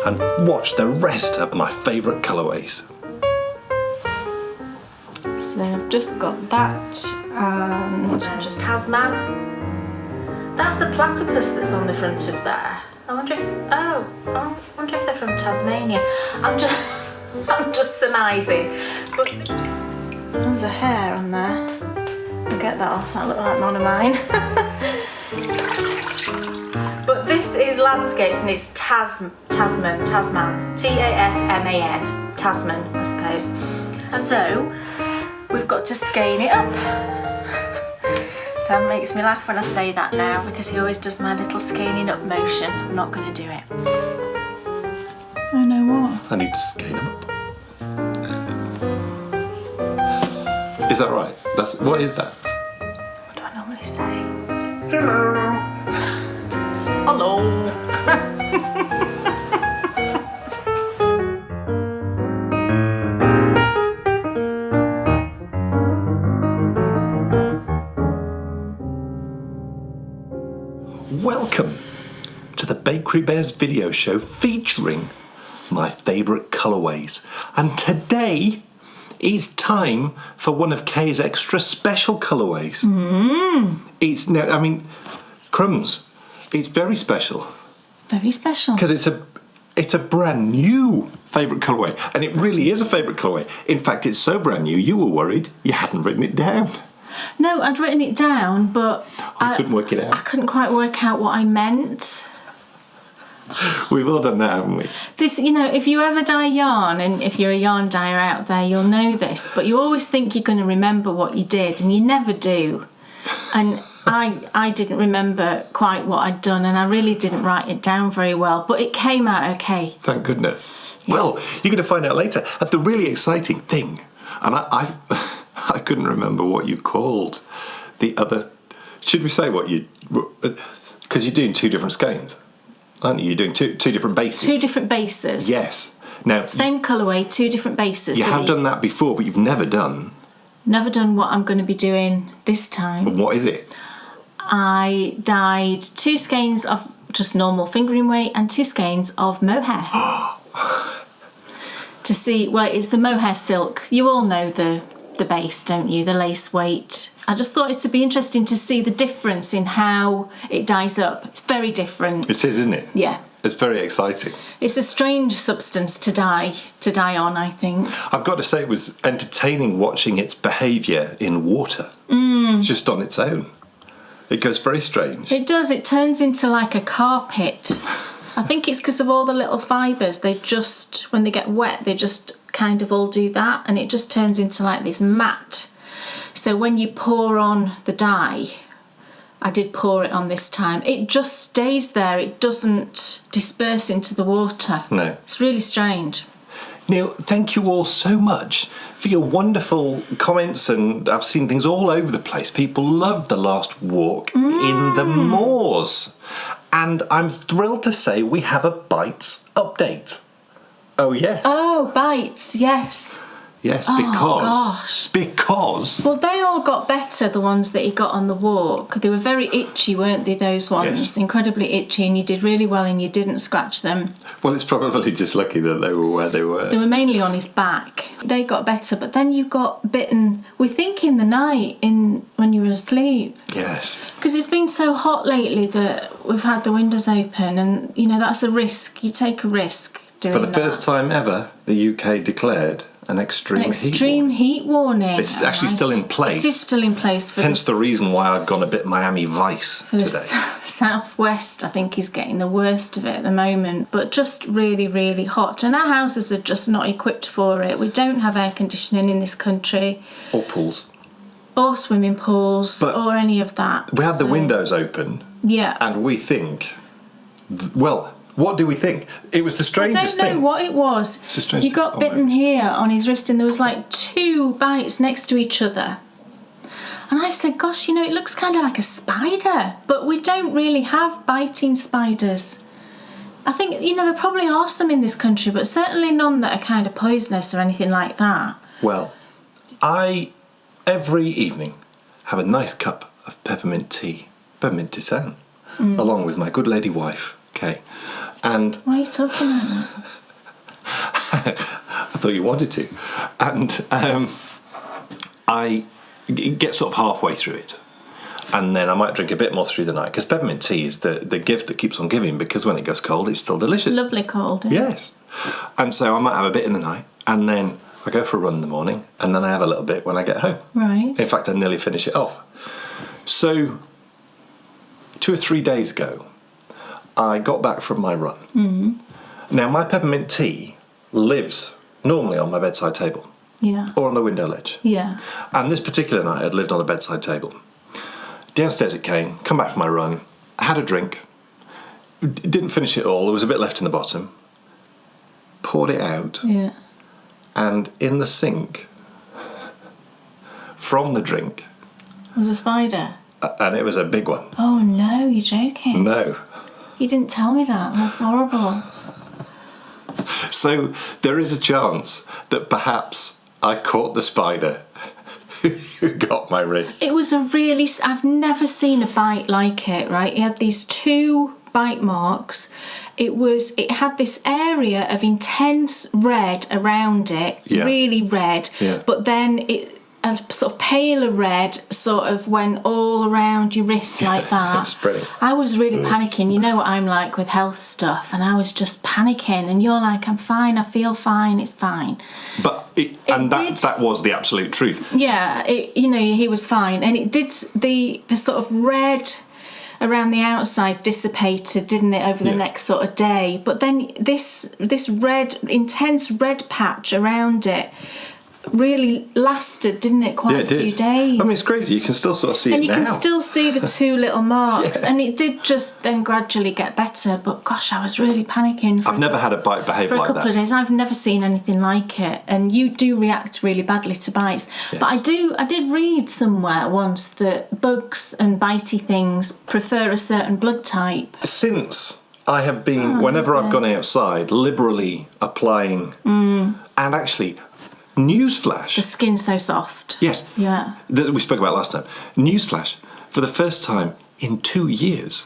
and watch the rest of my favourite colourways. So I've just got that and just Tasman. That's a platypus that's on the front of there. I wonder if they're from Tasmania. I'm just surmising. But there's a hair on there. I'll get that off. That looks like one of mine. But this is landscapes and it's Tasman. T-A-S-M-A-N. Tasman, I suppose. And so we've got to skein it up. Dan makes me laugh when I say that now because he always does my little skeining up motion. I'm not going to do it. I know what? I need to skein them up. Is that right? What is that? What do I normally say? Hello. Hello. Welcome to the Bakery Bears video show featuring my favourite colourways. And today it's time for one of Kay's extra special colourways. It's now, I mean, crumbs. It's very special. Very special. Because it's a brand new favourite colourway, and it really is a favourite colourway. In fact, it's so brand new you were worried you hadn't written it down. No, I'd written it down, but I couldn't work it out. I couldn't quite work out what I meant. We've all done that, haven't we? This, you know, if you ever dye yarn, and if you're a yarn dyer out there, you'll know this, but you always think you're going to remember what you did, and you never do. And I didn't remember quite what I'd done, and I really didn't write it down very well, but it came out okay. Thank goodness. Well, you're going to find out later. That's the really exciting thing. And I couldn't remember what you called the other. Should we say what you? Because you're doing two different skeins, aren't you? You're doing two different bases. Two different bases. Yes. Now. Same colourway, two different bases. You have done that before, but you've never done. Never done what I'm going to be doing this time. And what is it? I dyed 2 skeins of just normal fingering weight and 2 skeins of mohair. To see, well, it's the mohair silk. You all know the base, don't you? The lace weight. I just thought it would be interesting to see the difference in how it dyes up. It's very different. It is, isn't it? Yeah. It's very exciting. It's a strange substance to dye on, I think. I've got to say it was entertaining watching its behaviour in water. Just on its own. It goes very strange. It does. It turns into like a carpet. I think it's because of all the little fibres. They just, when they get wet, they just kind of all do that, and it just turns into like this mat. So when you pour on the dye, I did pour it on this time, it just stays there. It doesn't disperse into the water. No. It's really strange. Neil, thank you all so much for your wonderful comments, and I've seen things all over the place. People loved the last walk in the moors. And I'm thrilled to say we have a Bites update. Oh, yes. Oh, Bites, yes. Yes, because... Well, they all got better, the ones that he got on the walk. They were very itchy, weren't they, those ones? Yes. Incredibly itchy, and you did really well and you didn't scratch them. Well, it's probably just lucky that they were where they were. They were mainly on his back. They got better, but then you got bitten, we think in the night, when you were asleep. Yes. Because it's been so hot lately that we've had the windows open, and, you know, that's a risk. You take a risk doing that. For the first time ever, the UK declared an extreme heat warning. It's actually still in place. It is still in place. Hence the reason why I've gone a bit Miami Vice today. The southwest, I think, is getting the worst of it at the moment, but just really, really hot. And our houses are just not equipped for it. We don't have air conditioning in this country. Or pools. Or swimming pools, or any of that. We had the windows open. Yeah. And we think, well, what do we think? It was the strangest thing. I don't know what it was. It's the strangest thing. He got bitten here on his wrist, and there was like 2 bites next to each other. And I said, gosh, you know, it looks kind of like a spider. But we don't really have biting spiders. I think, you know, there probably are some in this country, but certainly none that are kind of poisonous or anything like that. Well, I, every evening, have a nice cup of peppermint tea, peppermint tisane, along with my good lady wife, Kay. And why are you talking like that? I thought you wanted to. And I get sort of halfway through it. And then I might drink a bit more through the night, because peppermint tea is the gift that keeps on giving, because when it goes cold, it's still delicious. It's lovely cold. Yes. And so I might have a bit in the night, and then I go for a run in the morning, and then I have a little bit when I get home. Right. In fact, I nearly finish it off. So 2 or 3 days ago, I got back from my run. Mm-hmm. Now, my peppermint tea lives normally on my bedside table. Yeah. Or on the window ledge. Yeah. And this particular night, it lived on the bedside table. Downstairs it came, come back from my run, I had a drink, didn't finish it all, there was a bit left in the bottom, poured it out, Yeah. and in the sink, from the drink... Was a spider? And it was a big one. Oh no, you're joking. No. You didn't tell me that, that's horrible. So there is a chance that perhaps I caught the spider who got my wrist. It was a really... I've never seen a bite like it, right? It had these 2 bite marks. It had this area of intense red around it, really red, but then a sort of paler red sort of went all around your wrist like that. That's brilliant. I was really panicking. You know what I'm like with health stuff, and I was just panicking, and you're like, I'm fine, I feel fine, it's fine. But that was the absolute truth. Yeah, he was fine, and it did. The sort of red around the outside dissipated, didn't it, over the next sort of day? But then this red, intense red patch around it really lasted, didn't it? Quite a few days. I mean, it's crazy. You can still sort of see it now. And you can still see the 2 little marks. Yeah. And it did just then gradually get better. But gosh, I was really panicking. I've never had a bite behave like that. For a couple of days. I've never seen anything like it. And you do react really badly to bites. Yes. But I did read somewhere once that bugs and bitey things prefer a certain blood type. Since I have been, whenever I've gone outside, liberally applying, and actually... Newsflash. The skin's so soft. Yes. Yeah. That we spoke about last time. Newsflash. For the first time in 2 years,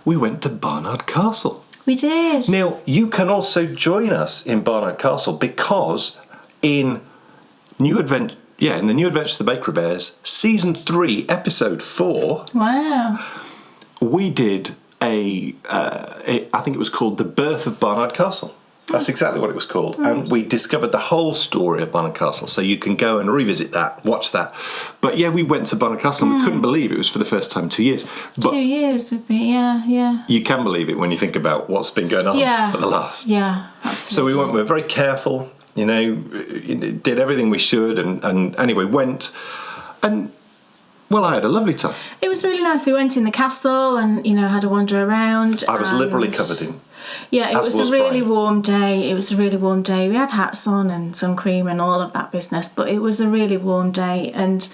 we went to Barnard Castle. We did. Now, you can also join us in Barnard Castle, because in the New Adventure of the Bakery Bears, Season 3, Episode 4... Wow. We did I think it was called The Birth of Barnard Castle. That's exactly what it was called. Right. And we discovered the whole story of Barnard Castle. So you can go and revisit that, watch that. But yeah, we went to Barnard Castle and we couldn't believe it was for the first time 2 years. But 2 years would be, yeah. You can believe it when you think about what's been going on for the last. Yeah, absolutely. So we were very careful, did everything we should, and anyway, went. And, well, I had a lovely time. It was really nice. We went in the castle and, had a wander around. I was liberally covered in. Yeah, it was a really warm day. We had hats on and sun cream and all of that business, but it was a really warm day and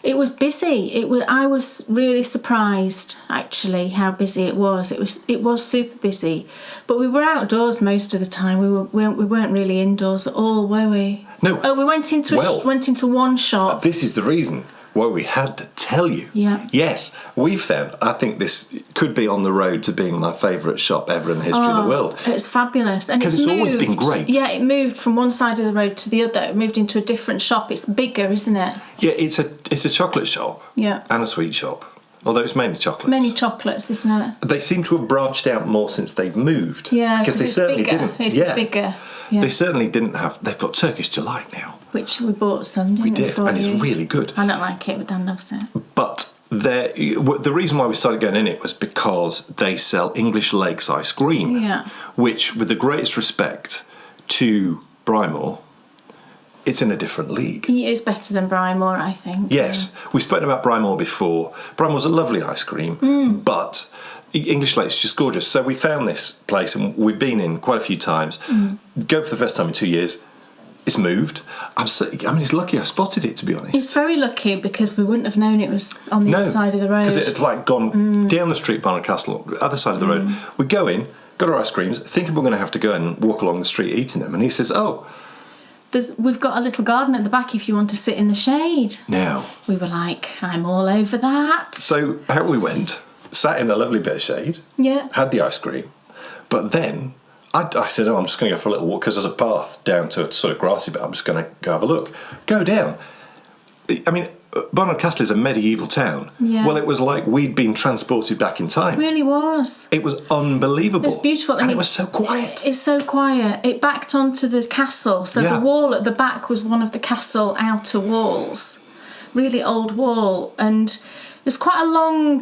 it was busy. I was really surprised, actually, how busy it was. It was super busy, but we were outdoors most of the time. We weren't really indoors at all, were we? No. Oh, we went into one shop. This is the reason why we had to tell you. Yeah. Yes, we found, I think this could be on the road to being my favourite shop ever in the history of the world. It's fabulous. And because it's always been great. Yeah, it moved from one side of the road to the other. It moved into a different shop. It's bigger, isn't it? Yeah, it's a chocolate shop. Yeah. And a sweet shop. Although it's mainly chocolates. Many chocolates, isn't it? They seem to have branched out more since they've moved. Yeah, because they certainly bigger. didn't. It's bigger. Yeah. They certainly didn't have. They've got Turkish Delight now. Which we bought some, didn't we? We did, and it's really good. I don't like it, but Dan loves it. But the reason why we started going in it was because they sell English Lakes ice cream. Yeah. Which, with the greatest respect to Brymore, it's in a different league. It's better than Brymore, I think. Yes. Yeah. We've spoken about Brymore before. Brymore's a lovely ice cream, but English Lake's just gorgeous. So we found this place and we've been in quite a few times. Go for the first time in 2 years. It's moved. It's lucky I spotted it, to be honest. It's very lucky because we wouldn't have known it was on the other side of the road. Because it had gone down the street, Barnard Castle, other side of the road. We go in, got our ice creams, thinking we're going to have to go and walk along the street eating them. And he says, we've got a little garden at the back if you want to sit in the shade. Now. We were like, I'm all over that. So out we went, sat in a lovely bit of shade. Yeah. Had the ice cream. But then I said, oh, I'm just going to go for a little walk because there's a path down to a sort of grassy bit. I'm just going to go have a look. Go down. I mean, Barnard Castle is a medieval town. Yeah. Well, it was like we'd been transported back in time. It really was. It was unbelievable. It was beautiful. And it was so quiet. It's so quiet. It backed onto the castle. So the wall at the back was one of the castle outer walls. Really old wall. And it was quite a long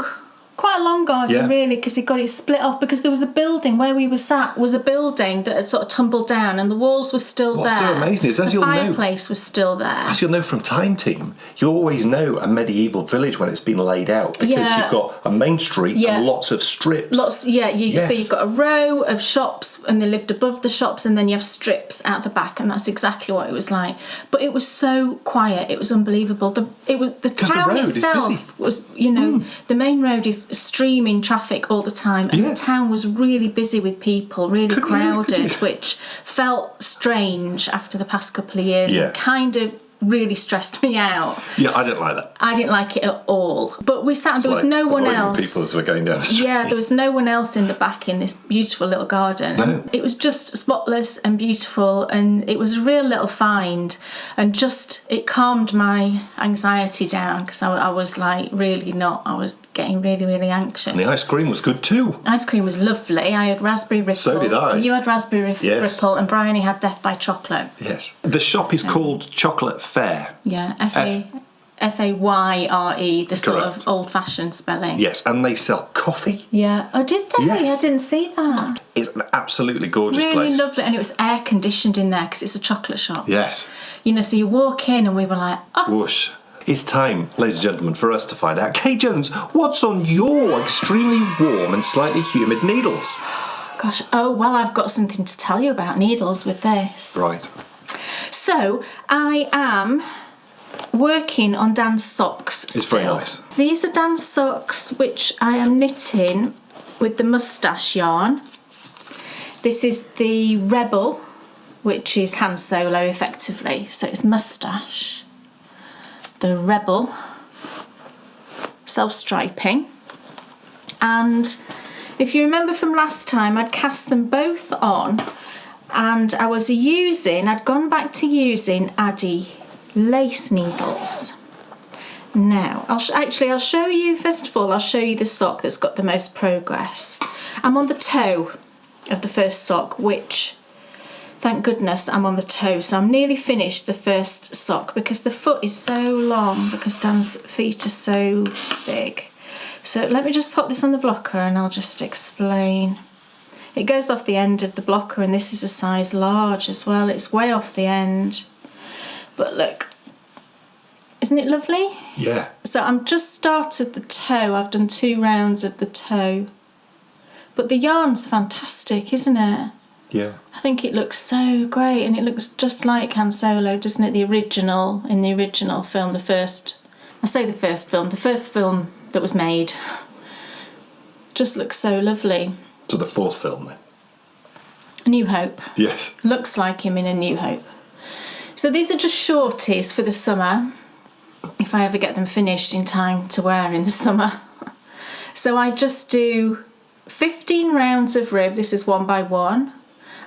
garden, really, because it got it split off, because there was a building where we were sat was a building that had sort of tumbled down and the walls were still there. What's so amazing is, as the you'll know, fireplace was still there. As you'll know from Time Team, you always know a medieval village when it's been laid out, because you've got a main street and lots of strips. So you've got a row of shops and they lived above the shops, and then you have strips out the back, and that's exactly what it was like. But it was so quiet, it was unbelievable. The town itself was, the main road is streaming traffic all the time, and the town was really busy with people, really crowded, which felt strange after the past couple of years and kind of really stressed me out. Yeah, I didn't like that. I didn't like it at all. But we sat, there was no one else. People as we're going down the street. Yeah, there was no one else in the back in this beautiful little garden. No. It was just spotless and beautiful, and it was a real little find, and just it calmed my anxiety down, because I was like I was getting really, really anxious. And the ice cream was good too. Ice cream was lovely. I had raspberry ripple. So did I. You had raspberry ripple, and Bryony had Death by Chocolate. Yes. The shop is called Chocolate Fair. Yeah, F-A-Y-R-E, the sort of old-fashioned spelling. Yes, and they sell coffee. Yeah. Oh, did they? Yes. I didn't see that. It's an absolutely gorgeous place. Really lovely, and it was air-conditioned in there because it's a chocolate shop. Yes. So you walk in and we were like, oh. Whoosh. It's time, ladies and gentlemen, for us to find out. Kay Jones, what's on your extremely warm and slightly humid needles? Gosh, well, I've got something to tell you about needles with this. Right. So, I am working on Dan's socks still. It's very nice. These are Dan's socks, which I am knitting with the moustache yarn. This is the Rebel, which is hand solo effectively. So it's moustache, the Rebel, self-striping. And if you remember from last time, I'd cast them both on, and I'd gone back to using Addy lace needles. Now, I'll show you, first of all, I'll show you the sock that's got the most progress. I'm on the toe of the first sock, which, thank goodness, I'm on the toe. So I'm nearly finished the first sock, because the foot is so long, because Dan's feet are so big. So let me just pop this on the blocker and I'll just explain. It goes off the end of the blocker, and this is a size large as well. It's way off the end. But look, isn't it lovely? Yeah. So I'm just started the toe. I've done 2 rounds of the toe. But the yarn's fantastic, isn't it? Yeah. I think it looks so great, and it looks just like Han Solo, doesn't it? In the original film, the first film that was made. Just looks so lovely. So the 4th film then? A New Hope. Yes. Looks like him in A New Hope. So these are just shorties for the summer, if I ever get them finished in time to wear in the summer. So I just do 15 rounds of rib, this is 1 by 1,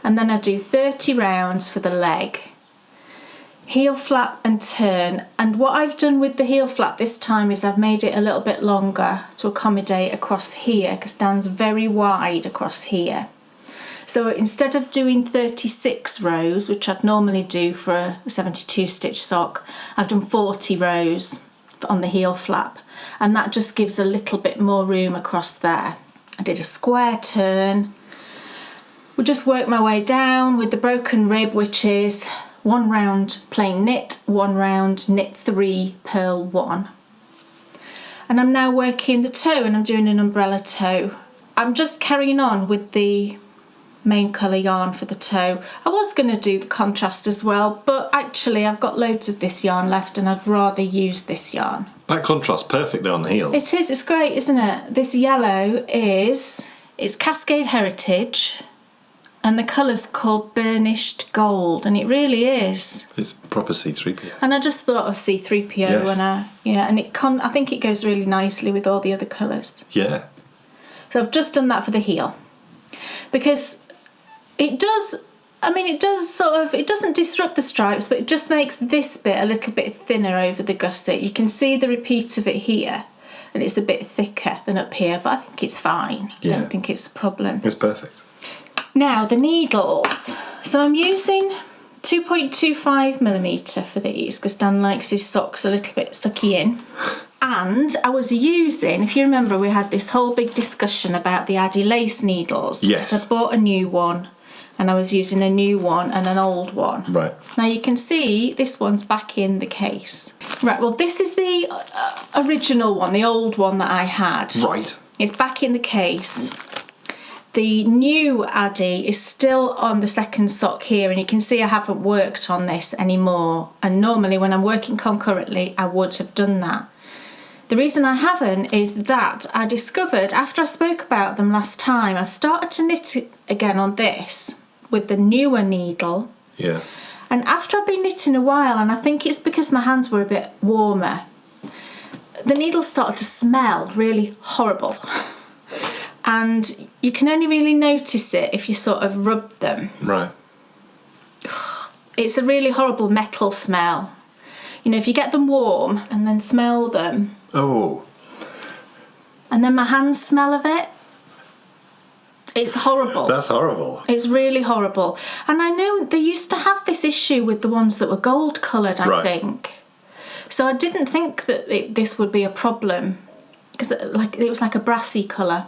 and then I do 30 rounds for the leg. Heel flap and turn, and what I've done with the heel flap this time is I've made it a little bit longer to accommodate across here, because Dan's very wide across here. So instead of doing 36 rows, which I'd normally do for a 72 stitch sock, I've done 40 rows on the heel flap, and that just gives a little bit more room across there. I did a square turn. We'll just work my way down with the broken rib, which is 1 round plain knit, 1 round knit 3, purl 1. And I'm now working the toe, and I'm doing an umbrella toe. I'm just carrying on with the main colour yarn for the toe. I was going to do the contrast as well, but actually I've got loads of this yarn left, and I'd rather use this yarn. That contrast's perfect though on the heel. It is, it's great, isn't it? This yellow it's Cascade Heritage, and the colour's called Burnished Gold, and it really is. It's proper C3PO. And I just thought of C3PO when and I think it goes really nicely with all the other colours. Yeah. So I've just done that for the heel. because it does it doesn't disrupt the stripes, but it just makes this bit a little bit thinner over the gusset. You can see the repeat of it here, and it's a bit thicker than up here, but I think it's fine. I don't think it's a problem. It's perfect. Now, the needles. So I'm using 2.25mm for these, because Dan likes his socks a little bit sucky in. And I was using, if you remember, we had this whole big discussion about the Addy lace needles. Yes. So I bought a new one, and I was using a new one and an old one. Right. Now you can see this one's back in the case. Right, well this is the original one, the old one that I had. Right. It's back in the case. The new Addy is still on the second sock here, and you can see I haven't worked on this anymore. And normally when I'm working concurrently, I would have done that. The reason I haven't is that I discovered, after I spoke about them last time, I started to knit it again on this with the newer needle. Yeah. And after I've been knitting a while, and I think it's because my hands were a bit warmer, the needles started to smell really horrible. And you can only really notice it if you sort of rub them. Right. It's a really horrible metal smell. You know, if you get them warm and then smell them. Oh. And then my hands smell of it. It's horrible. That's horrible. It's really horrible. And I know they used to have this issue with the ones that were gold coloured, I think. So I didn't think that this would be a problem, because it was like a brassy colour.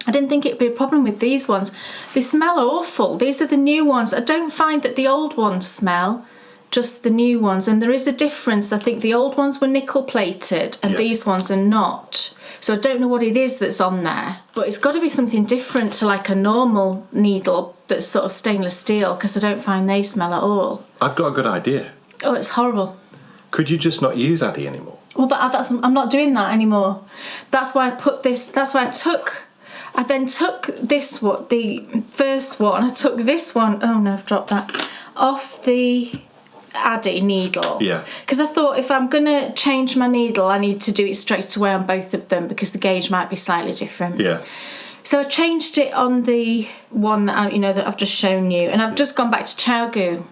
I didn't think it'd be a problem with these ones. They smell awful. These are the new ones. I don't find that the old ones smell, just the new ones. And there is a difference. I think the old ones were nickel plated and these ones are not. So I don't know what it is that's on there, but it's got to be something different to like a normal needle that's sort of stainless steel, because I don't find they smell at all. I've got a good idea. Oh, it's horrible. Could you just not use Addy anymore? Well, I'm not doing that anymore. That's why I put this, I then took this one, the first one, I took this one, oh no, I've dropped that, off the Addy needle. Yeah. Because I thought if I'm going to change my needle, I need to do it straight away on both of them, because the gauge might be slightly different. Yeah. So I changed it on the one that that I've just shown you, and I've just gone back to Chowgoo.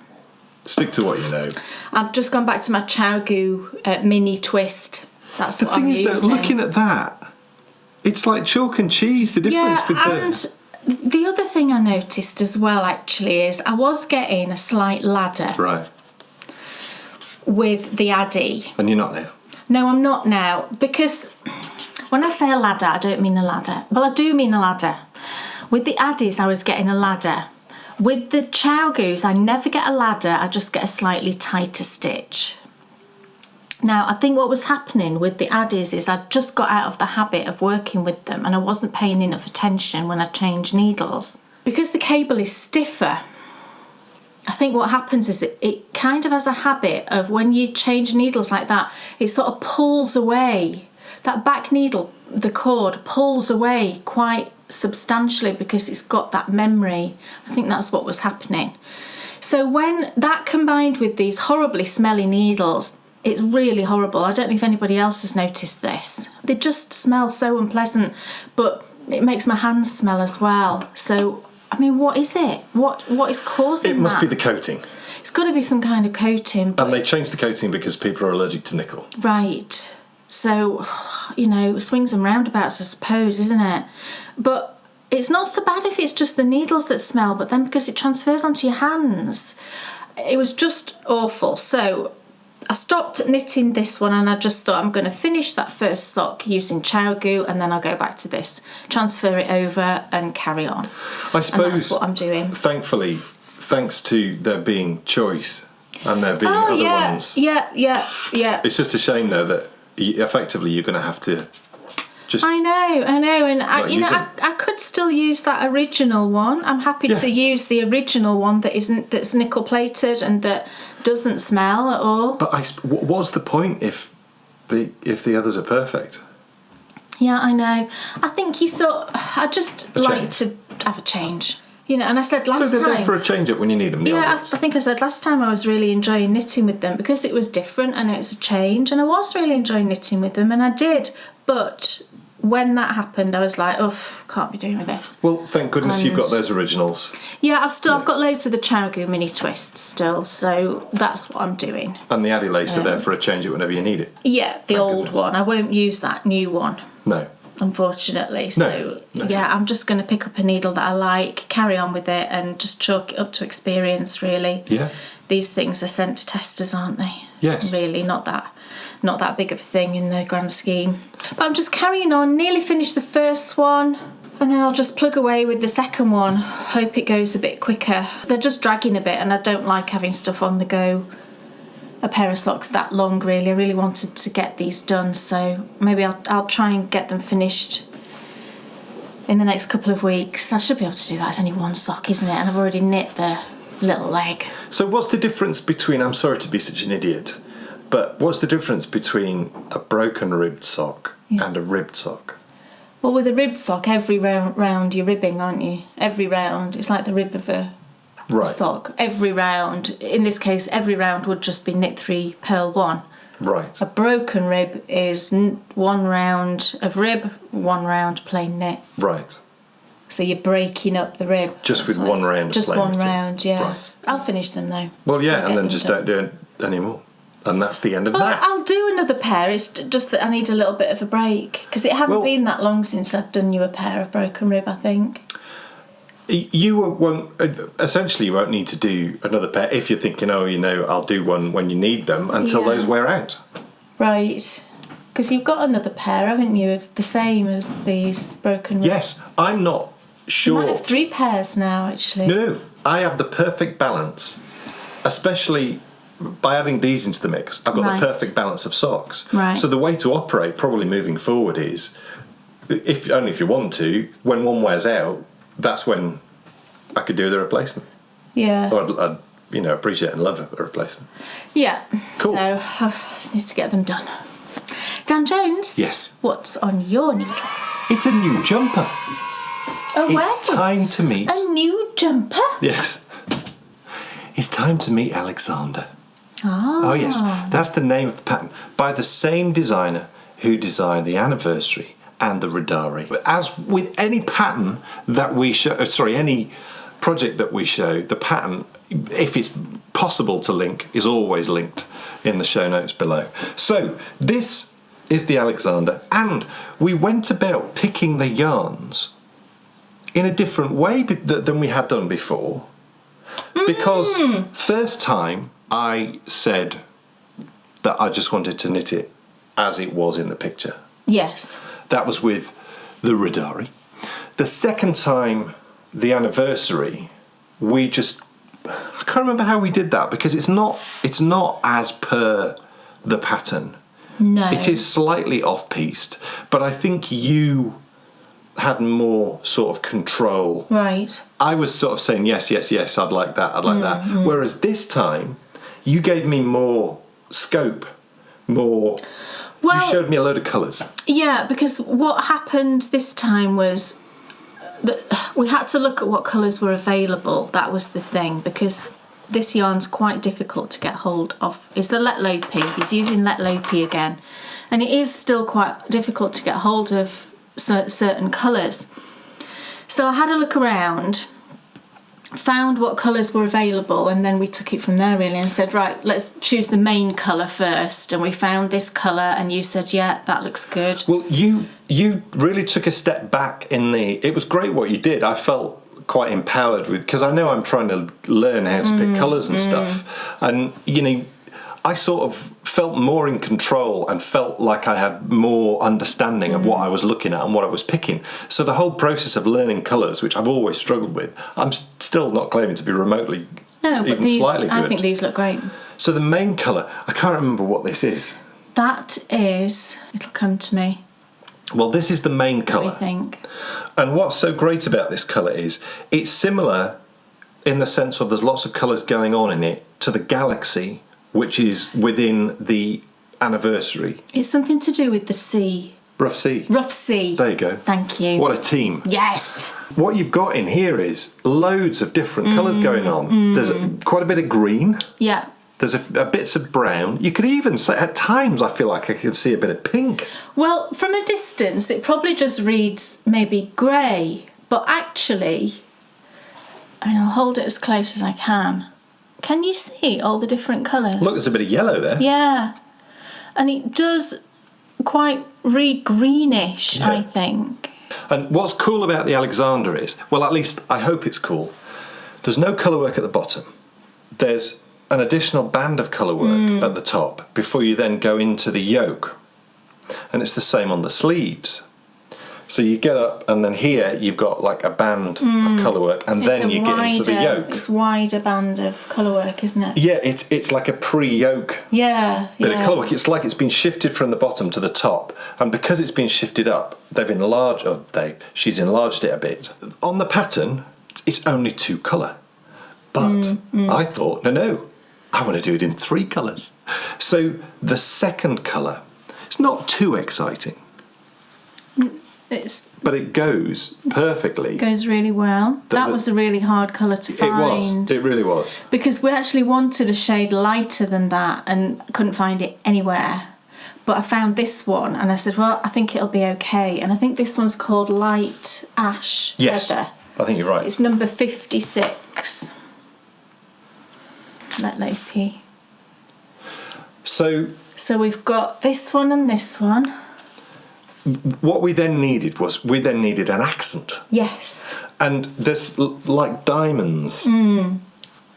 Stick to what you know. I've just gone back to my Chowgoo mini twist. That's what I'm using. The thing is that looking at that, it's like chalk and cheese, the difference with and the other thing I noticed as well actually is I was getting a slight ladder. Right. With the Addy. And you're not now? No, I'm not now, because when I say a ladder, I don't mean a ladder. Well, I do mean a ladder. With the Addies, I was getting a ladder. With the Chowgoos, I never get a ladder, I just get a slightly tighter stitch. Now, I think what was happening with the Addies is I just got out of the habit of working with them, and I wasn't paying enough attention when I changed needles. Because the cable is stiffer, I think what happens is it kind of has a habit of when you change needles like that, it sort of pulls away. That back needle, the cord, pulls away quite substantially because it's got that memory. I think that's what was happening. So when that combined with these horribly smelly needles, it's really horrible. I don't know if anybody else has noticed this. They just smell so unpleasant, but it makes my hands smell as well. So I mean, what is it? What is causing that? It must be the coating. It's got to be some kind of coating. And they changed the coating because people are allergic to nickel. Right. So, swings and roundabouts, I suppose, isn't it? But it's not so bad if it's just the needles that smell, but then because it transfers onto your hands, it was just awful. So I stopped knitting this one, and I just thought I'm going to finish that first sock using Chowgoo, and then I'll go back to this, transfer it over and carry on. I suppose, and that's what I'm doing. Thankfully, thanks to there being choice and there being other ones. Yeah. It's just a shame though that effectively you're going to have to just... I know, and I could still use that original one. I'm happy to use the original one that's nickel plated and that doesn't smell at all. But what's the point if the others are perfect? Yeah, I know. I think I just like to have a change. And I said last time... So they're there for a change-up when you need them. Yeah, I think I said last time I was really enjoying knitting with them because it was different and it's a change, and I was really enjoying knitting with them, and I did. But when that happened, I was like, oh, can't be doing with this. Well, thank goodness you've got those originals. Yeah, I've got loads of the Chowgoo mini twists still, so that's what I'm doing. And the Addy Lace are there for a change it whenever you need it. Yeah, the old one. I won't use that new one. No. Unfortunately. So, yeah, I'm just going to pick up a needle that I like, carry on with it, and just chalk it up to experience, really. Yeah. These things are sent to testers, aren't they? Yes. Really, not that big of a thing in the grand scheme. But I'm just carrying on, nearly finished the first one, and then I'll just plug away with the second one. Hope it goes a bit quicker. They're just dragging a bit, and I don't like having stuff on the go. A pair of socks that long, really. I really wanted to get these done, so maybe I'll try and get them finished in the next couple of weeks. I should be able to do that. It's only one sock, isn't it? And I've already knit the little leg. So what's the difference between, I'm sorry to be such an idiot, but what's the difference between a broken ribbed sock and a ribbed sock? Well, with a ribbed sock, every round you're ribbing, aren't you? Every round. It's like the rib of a sock. Every round. In this case, every round would just be knit 3, purl 1. Right. A broken rib is 1 round of rib, 1 round plain knit. Right. So you're breaking up the rib. Just with 1 round of just plain 1 knitting. round, yeah. Right. I'll finish them though. Well, yeah, and then just don't do it anymore. And that's the end of that. I'll do another pair. It's just that I need a little bit of a break because it hadn't been that long since I'd done you a pair of broken rib, I think. You won't need to do another pair if you're thinking, I'll do one when you need them until those wear out. Right. Because you've got another pair, haven't you, of the same as these broken rib? Yes, I'm not sure. You might have 3 pairs now, actually. No, I have the perfect balance, especially by adding these into the mix. I've got the perfect balance of socks. Right. So the way to operate, probably moving forward, is if you want to, when one wears out, that's when I could do the replacement. Yeah. Or I'd appreciate and love a replacement. Yeah. Cool. So I just need to get them done. Dan Jones? Yes. What's on your needles? It's a new jumper. Oh, wow. It's time to meet... A new jumper? Yes. It's time to meet Alexander. Oh, yes. That's the name of the pattern. By the same designer who designed the Anniversary and the Ridari. But as with any pattern that we show... any project that we show, the pattern, if it's possible to link, is always linked in the show notes below. So, this is the Alexander, and we went about picking the yarns in a different way than we had done before, because first time I said that I just wanted to knit it as it was in the picture. Yes. That was with the Ridari. The second time, the Anniversary, I can't remember how we did that, because it's not as per the pattern. No. It is slightly off-piste, but I think you had more sort of control. Right. I was sort of saying, yes, I'd like that. Whereas this time, you gave me more scope, you showed me a load of colours. Yeah, because what happened this time was that we had to look at what colours were available. That was the thing, because this yarn's quite difficult to get hold of. It's the Let Low P. He's using Let Low P again. And it is still quite difficult to get hold of certain colours. So I had a look around, found what colours were available, and then we took it from there really and said, right, let's choose the main colour first. And we found this colour and you said, yeah, that looks good. Well, you really took a step back it was great what you did. I felt quite empowered because I know I'm trying to learn how to pick colours and stuff. And, I sort of felt more in control and felt like I had more understanding of what I was looking at and what I was picking. So the whole process of learning colours, which I've always struggled with, I'm still not claiming to be remotely even slightly good. I think these look great. So the main colour, I can't remember what this is. That is, it'll come to me. Well, this is the main colour. I think. And what's so great about this colour is it's similar in the sense of there's lots of colours going on in it to the Galaxy, which is within the Anniversary. It's something to do with the sea. Rough Sea. Rough Sea. There you go. Thank you. What a team. Yes. What you've got in here is loads of different colours going on. There's quite a bit of green. Yeah. There's a bits of brown. You could even say, at times, I feel like I can see a bit of pink. Well, from a distance, it probably just reads maybe grey, but actually, I mean, I'll hold it as close as I can. Can you see all the different colours? Look, there's a bit of yellow there. Yeah. And it does quite read greenish, I think. And what's cool about the Alexander is, well, at least I hope it's cool, there's no colourwork at the bottom. There's an additional band of colourwork at the top before you then go into the yoke. And it's the same on the sleeves. So you get up and then here you've got like a band of colourwork and then you get into the yoke. It's wider band of colourwork, isn't it? Yeah, it's like a pre-yoke bit of colourwork. It's like it's been shifted from the bottom to the top. And because it's been shifted up, she's enlarged it a bit. On the pattern, it's only 2 colour. But I thought, no, I want to do it in 3 colours. So the second colour, it's not too exciting. But it goes perfectly. It goes really well. That was a really hard colour to find. It really was. Because we actually wanted a shade lighter than that and couldn't find it anywhere. But I found this one and I said, well, I think it'll be okay. And I think this one's called Light Ash Feather. I think you're right. It's number 56. Let Lopi. So we've got this one and this one. What we then needed an accent. Yes. And there's like diamonds in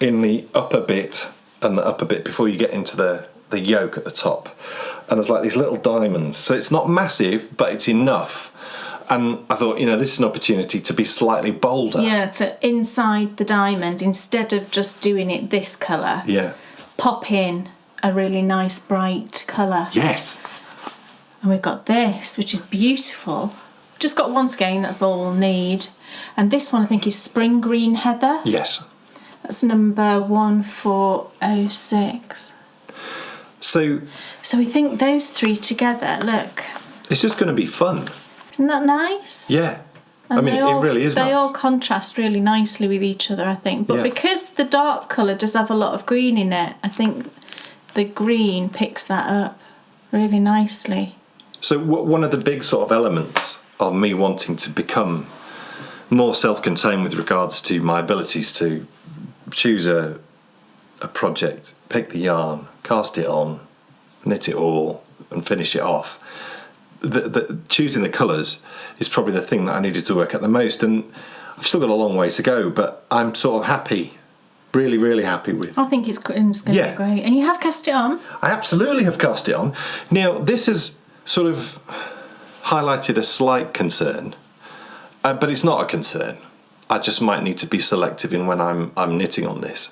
the upper bit and the upper bit before you get into the yoke at the top. And there's like these little diamonds. So it's not massive, but it's enough. And I thought, this is an opportunity to be slightly bolder. Yeah, to inside the diamond, instead of just doing it this colour. Yeah. Pop in a really nice bright colour. Yes. And we've got this, which is beautiful. Just got one skein, that's all we'll need. And this one I think is Spring Green Heather. Yes. That's number 1406. So we think those 3 together, look. It's just going to be fun. Isn't that nice? Yeah. And it really is nice. They all contrast really nicely with each other, I think. But because the dark colour does have a lot of green in it, I think the green picks that up really nicely. So one of the big sort of elements of me wanting to become more self-contained with regards to my abilities to choose a project, pick the yarn, cast it on, knit it all and finish it off, choosing the colours is probably the thing that I needed to work at the most. And I've still got a long way to go, but I'm sort of happy, really, really happy with. I think it's going to be great. And you have cast it on? I absolutely have cast it on. Now, this has sort of highlighted a slight concern, but it's not a concern. I just might need to be selective in when I'm knitting on this,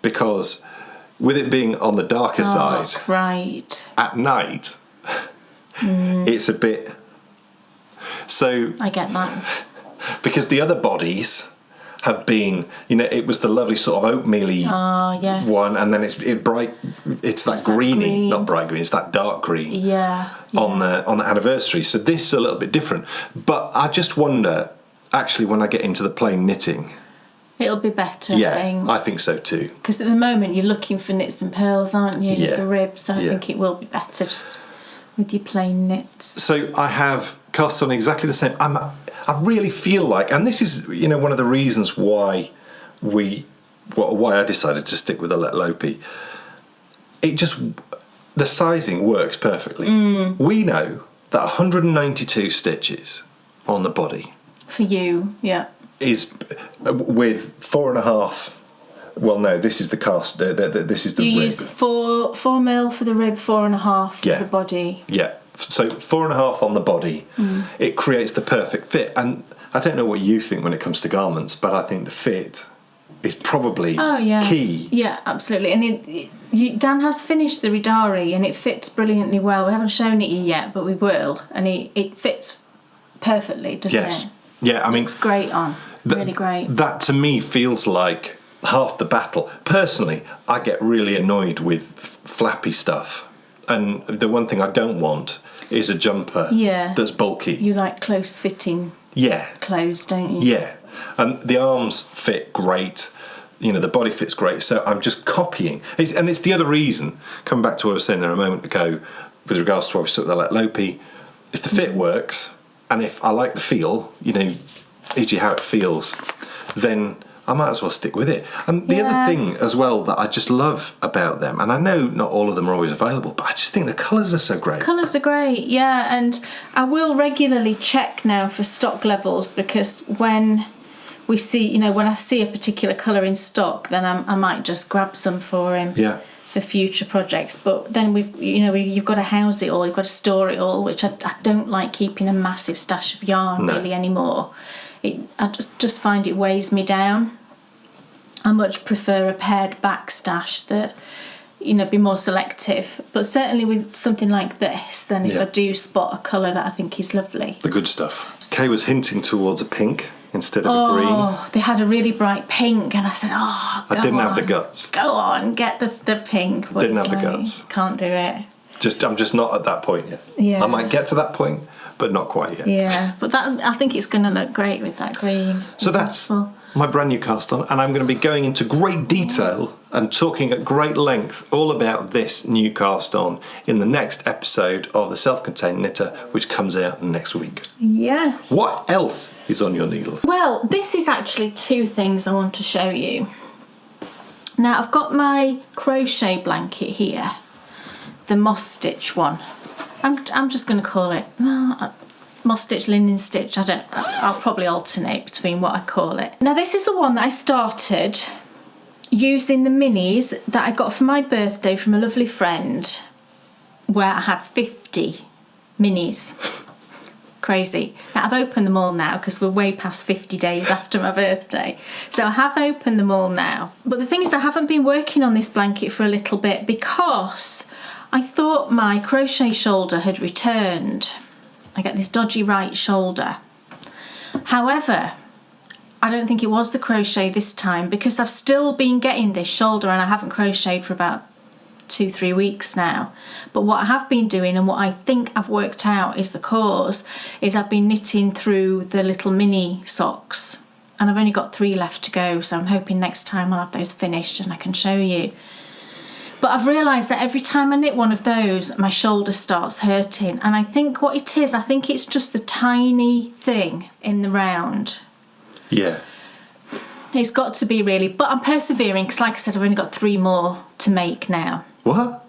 because with it being on the darker side, right, at night, it's a bit. So I get that, because the other bodies have been, it was the lovely sort of oatmeal-y one, and then it's bright. It's that greeny, not bright green. It's that dark green. Yeah. On the anniversary. So this is a little bit different. But I just wonder, actually, when I get into the plain knitting, it'll be better. Yeah, I think so too. Because at the moment you're looking for knits and pearls, aren't you? Yeah. The ribs. So I think it will be better just with your plain knits. So I have cast on exactly the same. I really feel like, and this is one of the reasons why I decided to stick with a Let Lopi. The sizing works perfectly. We know that 192 stitches on the body for you, is with 4.5. Well, no, this is the cast. This is the rib. You use 4 mil for the rib, 4.5 for the body. Yeah. So 4.5 on the body. It creates the perfect fit. And I don't know what you think when it comes to garments, but I think the fit is probably key. Yeah, absolutely. And Dan has finished the Ridari and it fits brilliantly well. We haven't shown it yet, but we will. And it fits perfectly, doesn't it? Yeah, I mean, it's great on. Really great. That to me feels like half the battle. Personally, I get really annoyed with flappy stuff. And the one thing I don't want is a jumper that's bulky. You like close fitting clothes, don't you? Yeah. And the arms fit great. you know, the body fit's great, so I'm just copying. It's the other reason, coming back to what I was saying there a moment ago, with regards to what we saw with the Lopi, if the fit works, and if I like the feel, you know, e.g. how it feels, then I might as well stick with it. And the other thing as well that I just love about them, and I know not all of them are always available, but I just think the colours are so great. Colours are great, yeah, and I will regularly check now for stock levels, because when we see, you know, when I see a particular colour in stock, then I might just grab some for him for future projects. But then you've got to house it all, you've got to store it all, which I don't like keeping a massive stash of yarn really anymore. I just find it weighs me down. I much prefer a pared back stash that, you know, be more selective. But certainly with something like this, then if I do spot a colour that I think is lovely. The good stuff. Kay was hinting towards a pink instead of a green. Oh, they had a really bright pink, and I said, I didn't have the guts. Go on, get the pink. But didn't have the guts. Can't do it. I'm just not at that point yet. Yeah. I might get to that point, but not quite yet. Yeah, but I think it's going to look great with that green. So that's my brand new cast on, and I'm going to be going into great detail and talking at great length all about this new cast on in the next episode of The Self-Contained Knitter, which comes out next week. Yes. What else is on your needles? Well, this is actually two things I want to show you. Now, I've got my crochet blanket here, the moss stitch one. I'm just going to call it moss stitch, linen stitch. I'll probably alternate between what I call it. Now, this is the one that I started using the minis that I got for my birthday from a lovely friend, where I had 50 minis. Crazy. Now, I've opened them all now because we're way past 50 days after my birthday. So I have opened them all now. But the thing is, I haven't been working on this blanket for a little bit because I thought my crochet shoulder had returned. I get this dodgy right shoulder. However, I don't think it was the crochet this time, because I've still been getting this shoulder and I haven't crocheted for about 2-3 weeks now. But what I have been doing, and what I think I've worked out is the cause, is I've been knitting through the little mini socks, and I've only got 3 left to go, so I'm hoping next time I'll have those finished and I can show you. But I've realised that every time I knit one of those, my shoulder starts hurting. And I think what it is, I think it's just the tiny thing in the round. Yeah. It's got to be really, but I'm persevering, because like I said, I've only got 3 more to make now. What?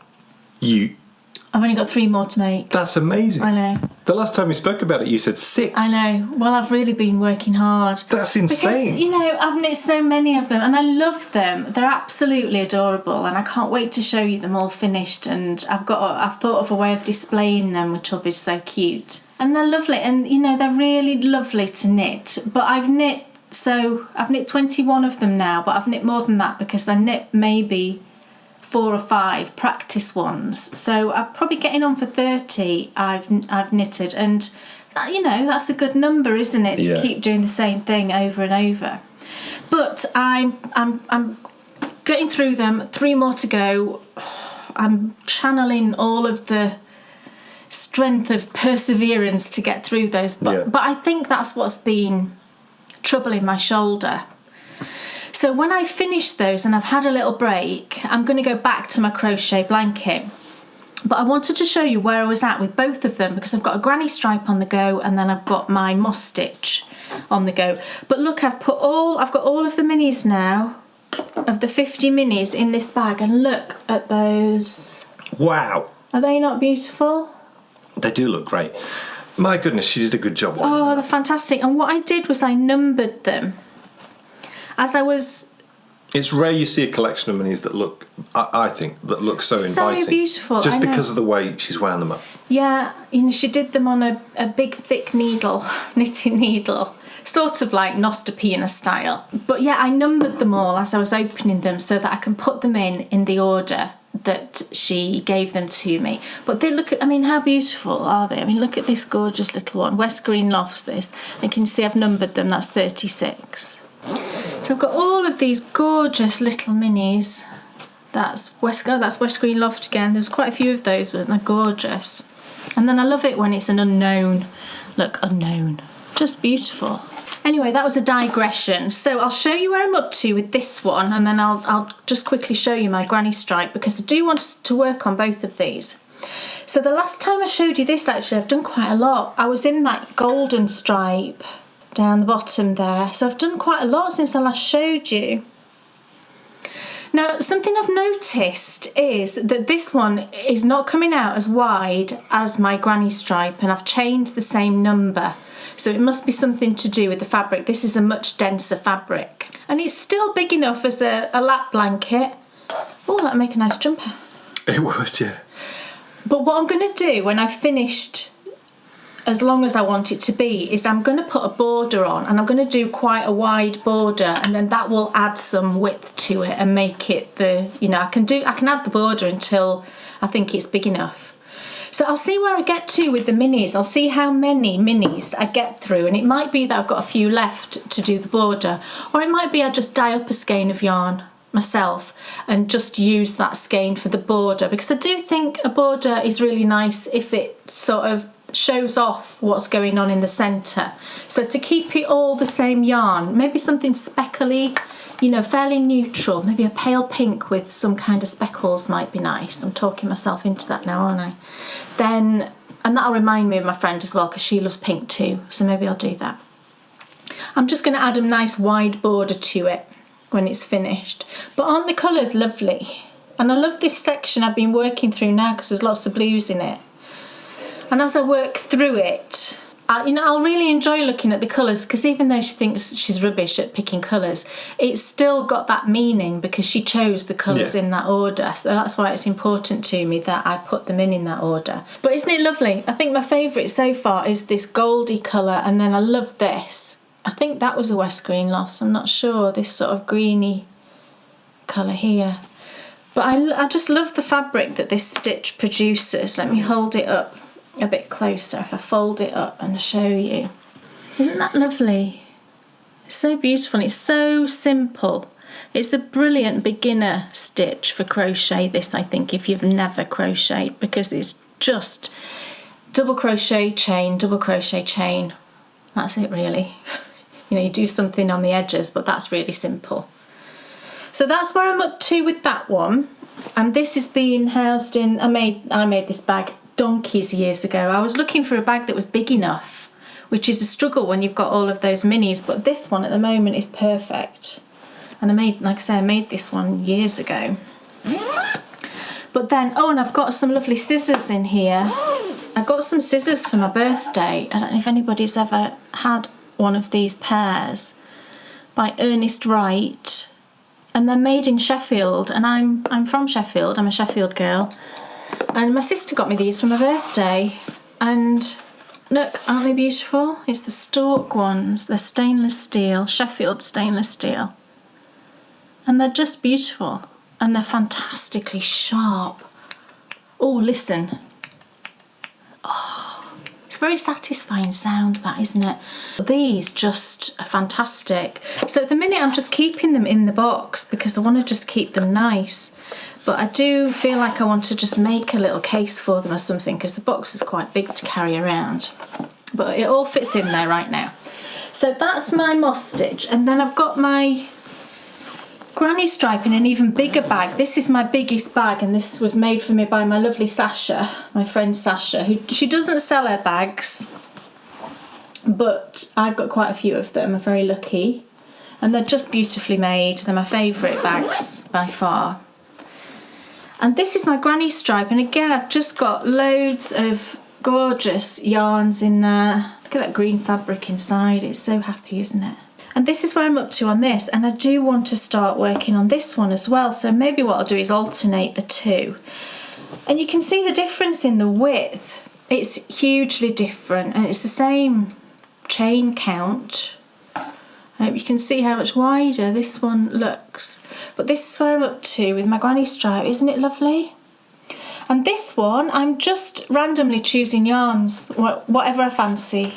I've only got 3 more to make. That's amazing. I know. The last time we spoke about it, you said 6. I know. Well, I've really been working hard. That's insane. Because, you know, I've knit so many of them and I love them. They're absolutely adorable, and I can't wait to show you them all finished. And I've thought of a way of displaying them, which will be so cute. And they're lovely, and you know, they're really lovely to knit. But I've knit 21 of them now, but I've knit more than that because I knit maybe 4 or 5 practice ones, so I'm probably getting on for 30 I've knitted, and you know, that's a good number, isn't it, to keep doing the same thing over and over. But I'm getting through them. 3 more to go. I'm channeling all of the strength of perseverance to get through those, but I think that's what's been troubling my shoulder. So when I finish those and I've had a little break, I'm going to go back to my crochet blanket. But I wanted to show you where I was at with both of them, because I've got a granny stripe on the go and then I've got my moss stitch on the go. But look, I've got all of the minis now, of the 50 minis in this bag, and look at those. Wow. Are they not beautiful? They do look great. My goodness, she did a good job. Oh, they're fantastic. And what I did was I numbered them. As I was... It's rare you see a collection of minis that look, I think, that look so inviting. So beautiful. Just because of the way she's wound them up. Yeah, you know, she did them on a big thick needle, knitting needle, sort of like Nostopina style. But yeah, I numbered them all as I was opening them so that I can put them in the order that she gave them to me. But they look at, I mean, how beautiful are they? I mean, look at this gorgeous little one. West Green Lofts this. And can you see I've numbered them? That's 36. So I've got all of these gorgeous little minis. That's West Green Loft again. There's quite a few of those, but they're gorgeous. And then I love it when it's an unknown. Look, unknown. Just beautiful. Anyway, that was a digression. So I'll show you where I'm up to with this one, and then I'll just quickly show you my granny stripe, because I do want to work on both of these. So the last time I showed you this, actually, I've done quite a lot. I was in that golden stripe down the bottom there. So I've done quite a lot since I last showed you. Now, something I've noticed is that this one is not coming out as wide as my granny stripe, and I've changed the same number. So it must be something to do with the fabric. This is a much denser fabric. And it's still big enough as a lap blanket. Oh, that'll make a nice jumper. It would, yeah. But what I'm going to do when I've finished as long as I want it to be is I'm going to put a border on, and I'm going to do quite a wide border, and then that will add some width to it and make it the, you know, I can add the border until I think it's big enough. So I'll see where I get to with the minis. I'll see how many minis I get through, and it might be that I've got a few left to do the border, or it might be I just dye up a skein of yarn myself and just use that skein for the border, because I do think a border is really nice if it sort of shows off what's going on in the centre. So to keep it all the same yarn, maybe something speckly, you know, fairly neutral, maybe a pale pink with some kind of speckles might be nice. I'm talking myself into that now, aren't I? Then, and that'll remind me of my friend as well, because she loves pink too, so maybe I'll do that. I'm just going to add a nice wide border to it when it's finished. But aren't the colours lovely? And I love this section I've been working through now, because there's lots of blues in it. And as I work through it, I'll really enjoy looking at the colours, because even though she thinks she's rubbish at picking colours, it's still got that meaning because she chose the colours in that order. So that's why it's important to me that I put them in that order. But isn't it lovely? I think my favourite so far is this goldy colour, and then I love this. I think that was a West Green Loss, I'm not sure, this sort of greeny colour here. But I just love the fabric that this stitch produces. Let me hold it up a bit closer if I fold it up and show you. Isn't that lovely? It's so beautiful. It's so simple. It's a brilliant beginner stitch for crochet, this, I think, if you've never crocheted, because it's just double crochet, chain, double crochet, chain. That's it, really. You know, you do something on the edges, but that's really simple. So that's where I'm up to with that one. And this is being housed in, I made this bag donkeys years ago. I was looking for a bag that was big enough, which is a struggle when you've got all of those minis, but this one at the moment is perfect. And I made this one years ago. But then, oh, and I've got some lovely scissors in here. I got some scissors for my birthday. I don't know if anybody's ever had one of these pairs by Ernest Wright, and they're made in Sheffield, and I'm from Sheffield. I'm a Sheffield girl. And my sister got me these for my birthday, and look, aren't they beautiful? It's the Stork ones. They're stainless steel, Sheffield stainless steel, and they're just beautiful, and they're fantastically sharp. Oh, listen. Oh, it's a very satisfying sound, that, isn't it? These just are fantastic. So at the minute I'm just keeping them in the box because I want to just keep them nice. But I do feel like I want to just make a little case for them or something, because the box is quite big to carry around. But it all fits in there right now. So that's my moss stitch. And then I've got my granny stripe in an even bigger bag. This is my biggest bag, and this was made for me by my lovely Sasha, my friend Sasha, who she doesn't sell her bags, but I've got quite a few of them. I'm very lucky. And they're just beautifully made. They're my favourite bags by far. And this is my granny stripe, and again I've just got loads of gorgeous yarns in there. Look at that green fabric inside, it's so happy, isn't it? And this is where I'm up to on this, and I do want to start working on this one as well, so maybe what I'll do is alternate the two. And you can see the difference in the width. It's hugely different, and it's the same chain count. I hope you can see how much wider this one looks. But this is where I'm up to with my granny stripe. Isn't it lovely? And this one, I'm just randomly choosing yarns, whatever I fancy.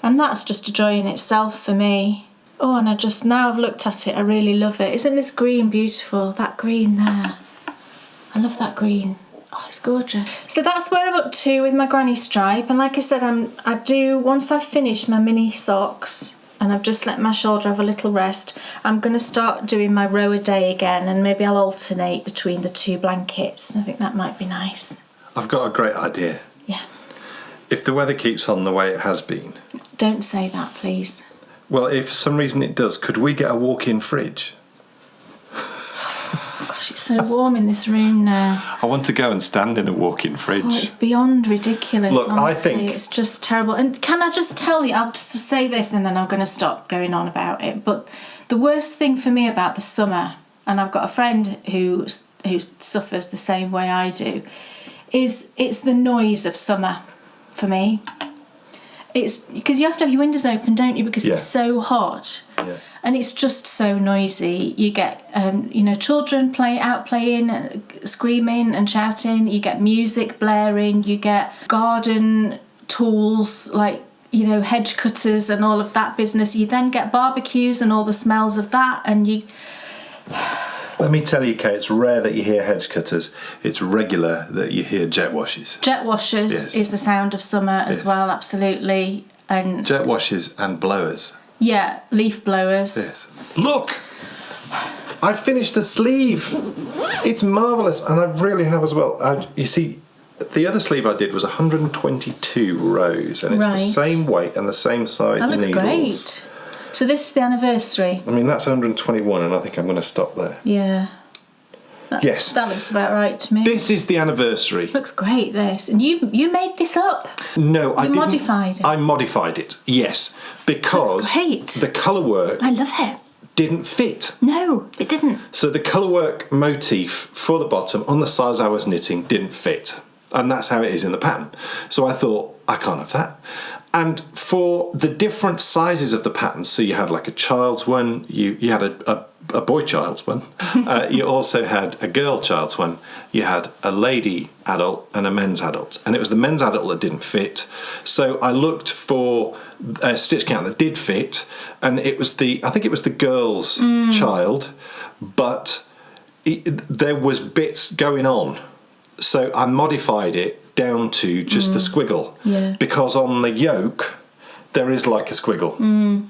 And that's just a joy in itself for me. Oh, and now I've looked at it, I really love it. Isn't this green beautiful? That green there. I love that green. Oh, it's gorgeous. So that's where I'm up to with my granny stripe. And like I said, once I've finished my mini socks, and I've just let my shoulder have a little rest. I'm going to start doing my row a day again, and maybe I'll alternate between the 2 blankets. I think that might be nice. I've got a great idea. Yeah. If the weather keeps on the way it has been... Don't say that, please. Well, if for some reason it does, could we get a walk-in fridge? Gosh, it's so warm in this room now. I want to go and stand in a walk-in fridge. Oh, it's beyond ridiculous. Look, honestly. I think it's just terrible. And can I just tell you, I'll just say this and then I'm going to stop going on about it. But the worst thing for me about the summer, and I've got a friend who suffers the same way I do, is it's the noise of summer for me. It's because you have to have your windows open, don't you? Because it's so hot. Yeah. And it's just so noisy. You get, children playing, screaming and shouting. You get music blaring. You get garden tools like, hedge cutters and all of that business. You then get barbecues and all the smells of that. And you... Let me tell you, Kay, it's rare that you hear hedge cutters. It's regular that you hear jet washers. Jet washers is the sound of summer as well, absolutely. And jet washers and blowers. Yeah, leaf blowers. Yes. Look! I finished the sleeve. It's marvellous, and I really have as well. You see, the other sleeve I did was 122 rows, and it's the same weight and the same size needles. That looks great. So this is the anniversary. I mean, that's 121, and I think I'm going to stop there. Yeah. Yes. That looks about right to me. This is the anniversary. Looks great, this. And you made this up. No, I didn't. You modified it. I modified it, yes. Because the colour work... I love it. ...didn't fit. No, it didn't. So the colour work motif for the bottom on the size I was knitting didn't fit. And that's how it is in the pattern. So I thought, I can't have that. And for the different sizes of the patterns, so you had like a child's one, you had a boy child's one, you also had a girl child's one, you had a lady adult and a men's adult. And it was the men's adult that didn't fit. So I looked for a stitch count that did fit, and I think it was the girl's child, but there was bits going on. So I modified it down to just the squiggle, because on the yoke there is like a squiggle.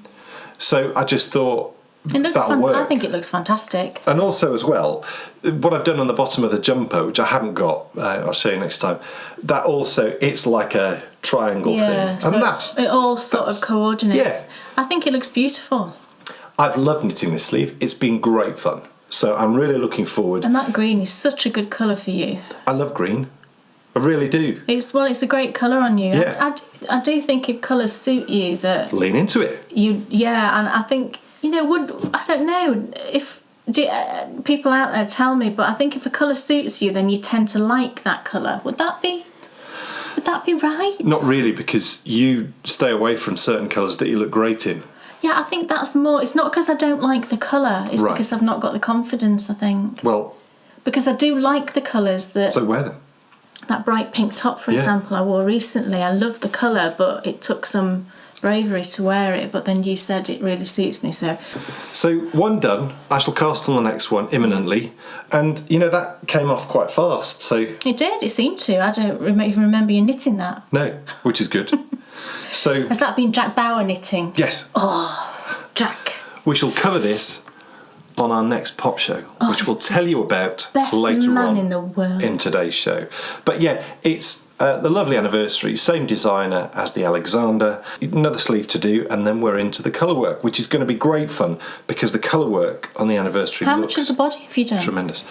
So I just thought that'll work. I think it looks fantastic. And also as well, what I've done on the bottom of the jumper, which I haven't got, I'll show you next time, that also, it's like a triangle thing. So And it all sort of coordinates. Yeah. I think it looks beautiful. I've loved knitting this sleeve. It's been great fun. So I'm really looking forward. And that green is such a good colour for you. I love green. I really do. It's a great colour on you. Yeah. I do think if colours suit you, that lean into it. And I think I don't know if people out there tell me, but I think if a colour suits you, then you tend to like that colour. Would that be right? Not really, because you stay away from certain colours that you look great in. Yeah, I think that's more. It's not because I don't like the colour. It's because I've not got the confidence, I think. Well, because I do like the colours that. So wear them. That bright pink top, for example, I wore recently. I love the colour, but it took some bravery to wear it. But then you said it really suits me, so one done. I shall cast on the next one imminently, and that came off quite fast. So it did. It seemed to. I don't even remember you knitting that. No, which is good. So has that been Jack Bauer knitting? Yes. Oh, Jack. We shall cover this on our next pop show, which we'll tell you about later on in the world in today's show. But yeah, it's the lovely anniversary, same designer as the Alexander, another sleeve to do, and then we're into the colour work, which is going to be great fun because the colour work on the anniversary How much of the body have you done? Tremendous.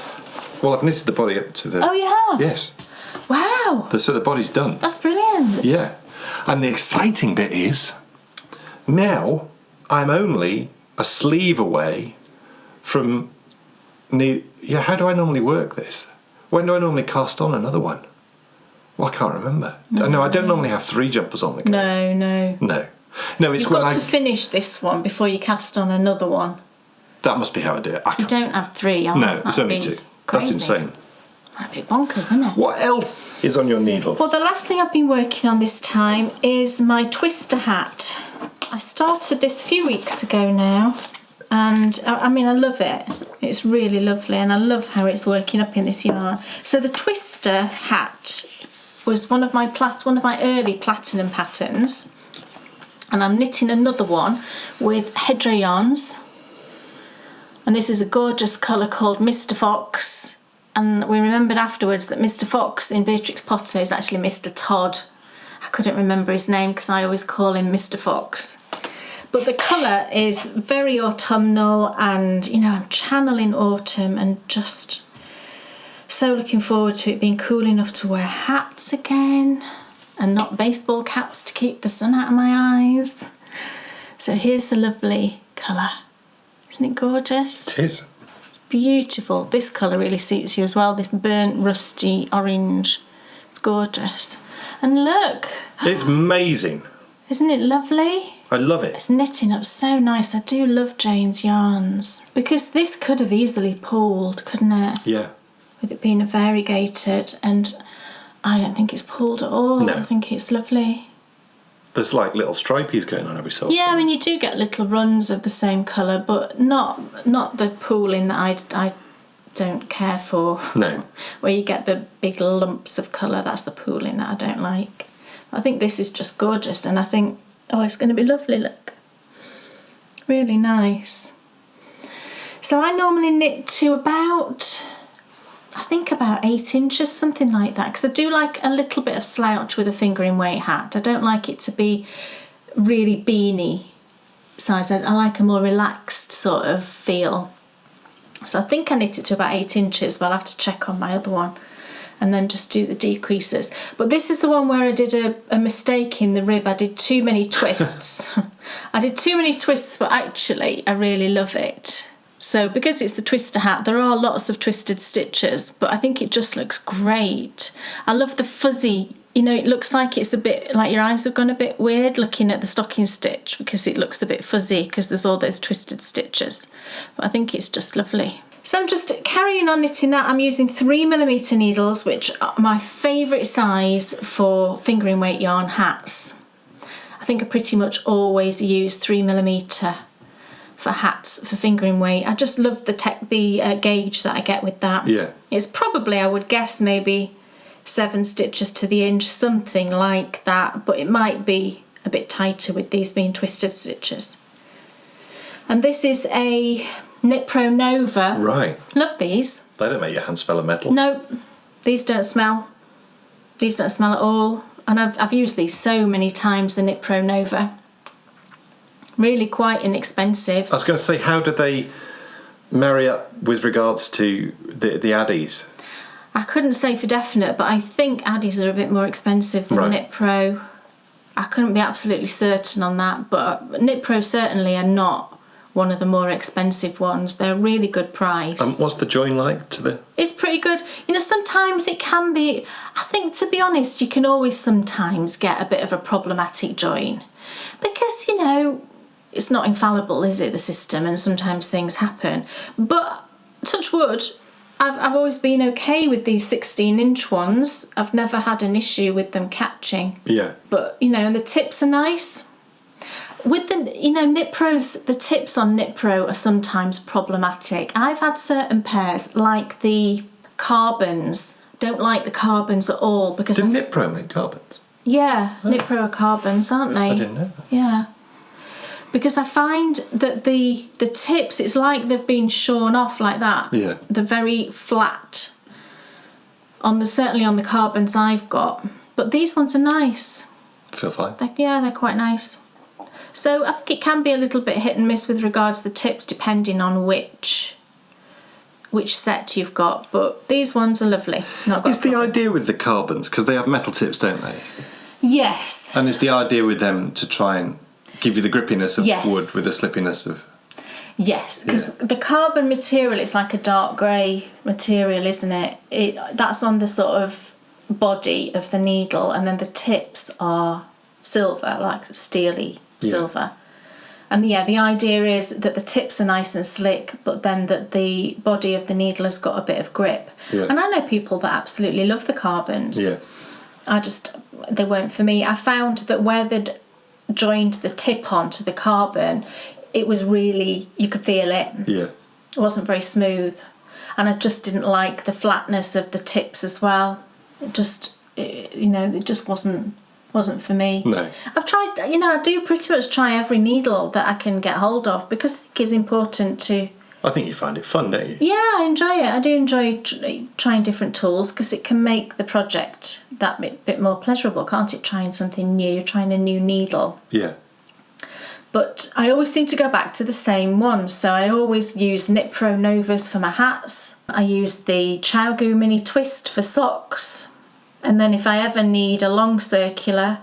Well, I've knitted the body up to the... Oh, you have? Yes. Wow. So the body's done. That's brilliant. Yeah. And the exciting bit is, now I'm only a sleeve away from... how do I normally work this? When do I normally cast on another one? Well, I can't remember. No, I don't normally have 3 jumpers on the go. No, it's You've got to finish this one before you cast on another one. That must be how I do it. You don't have 3. No, it's only 2. That's insane. That'd be bonkers, wouldn't it? What else is on your needles? Well, the last thing I've been working on this time is my twister hat. I started this a few weeks ago now, and I love it. It's really lovely, and I love how it's working up in this yarn. So the twister hat was one of my early platinum patterns, And I'm knitting another one with Hedgerow yarns. And this is a gorgeous colour called Mr. Fox. And we remembered afterwards that Mr. Fox in Beatrix Potter is actually Mr. Todd. I couldn't remember his name because I always call him Mr. Fox. But the colour is very autumnal, and you know, I'm channeling autumn and just so looking forward to it being cool enough to wear hats again and not baseball caps to keep the sun out of my eyes. So here's the lovely colour. Isn't it gorgeous? It is. It's beautiful. This colour really suits you as well, this burnt rusty orange. It's gorgeous. And look! It's amazing. Isn't it lovely? I love it. It's knitting up so nice. I do love Jane's yarns. Because this could have easily pulled, couldn't it? Yeah. With it being a variegated, and I don't think it's pulled at all. No. I think it's lovely. There's like little stripies going on every so often. Yeah, I mean, you do get little runs of the same colour, but not the pooling that I don't care for. No. Where you get the big lumps of colour, that's the pooling that I don't like. I think this is just gorgeous, and I think, oh, it's going to be lovely, look. Really nice. So I normally knit to about 8 inches, something like that, because I do like a little bit of slouch with a fingering weight hat. I don't like it to be really beanie size. I like a more relaxed sort of feel. So I think I knit it to about 8 inches, but I'll have to check on my other one and then just do the decreases. But this is the one where I did a mistake in the rib. I did too many twists. I did too many twists, but actually I really love it. So because it's the twister hat, there are lots of twisted stitches, but I think it just looks great. I love the fuzzy, you know, it looks like it's a bit, like your eyes have gone a bit weird looking at the stocking stitch because it looks a bit fuzzy because there's all those twisted stitches. But I think it's just lovely. So I'm just carrying on knitting that. I'm using 3mm needles, which are my favourite size for fingering weight yarn hats. I think I pretty much always use 3mm for hats for fingering weight. I just love the gauge that I get with that. Yeah. It's probably, I would guess, maybe 7 stitches to the inch, something like that, but it might be a bit tighter with these being twisted stitches. And this is a Knit Pro Nova. Right. Love these. They don't make your hand smell of metal. No, these don't smell. These don't smell at all. And I've used these so many times, the Knit Pro Nova. Really quite inexpensive. I was going to say, how do they marry up with regards to the Addies? I couldn't say for definite, but I think Addies are a bit more expensive than Knit Pro. I couldn't be absolutely certain on that, but Knit Pro certainly are not one of the more expensive ones. They're a really good price. What's the join like to the... It's pretty good. You know, sometimes it can be... I think, to be honest, you can always sometimes get a bit of a problematic join. Because, you know, it's not infallible, is it, the system? And sometimes things happen. But, touch wood, I've always been okay with these 16-inch ones. I've never had an issue with them catching. Yeah. But, you know, and the tips are nice. With the, you know, Knit Pros, the tips on Knit Pro are sometimes problematic. I've had certain pairs, like the carbons. Don't like the carbons at all because... Did Knit Pro make carbons? Yeah, Knit Pro are carbons, aren't they? I didn't know that. Yeah. Because I find that the tips, it's like they've been shorn off like that. Yeah. They're very flat. Certainly on the carbons I've got. But these ones are nice. Feel fine. They're quite nice. So I think it can be a little bit hit and miss with regards to the tips depending on which set you've got, but these ones are lovely. Is the idea with the carbons, because they have metal tips, don't they? Yes. And is the idea with them to try and give you the grippiness of wood with the slippiness of... Yes, because the carbon material, it's like a dark grey material, isn't it? That's on the sort of body of the needle, and then the tips are silver, like steely silver. And the idea is that the tips are nice and slick, but then that the body of the needle has got a bit of grip. Yeah. And I know people that absolutely love the carbons. Yeah. They weren't for me. I found that where they'd joined the tip onto the carbon, it was really, you could feel it. Yeah. It wasn't very smooth. And I just didn't like the flatness of the tips as well. It just wasn't wasn't for me. No. I've tried, I do pretty much try every needle that I can get hold of because I think it's important to... I think you find it fun, don't you? Yeah, I enjoy it. I do enjoy trying different tools because it can make the project that bit more pleasurable, can't it? Trying something new, trying a new needle. Yeah. But I always seem to go back to the same ones. So I always use Knit Pro Novas for my hats. I use the ChowGoo Mini Twist for socks. And then if I ever need a long circular,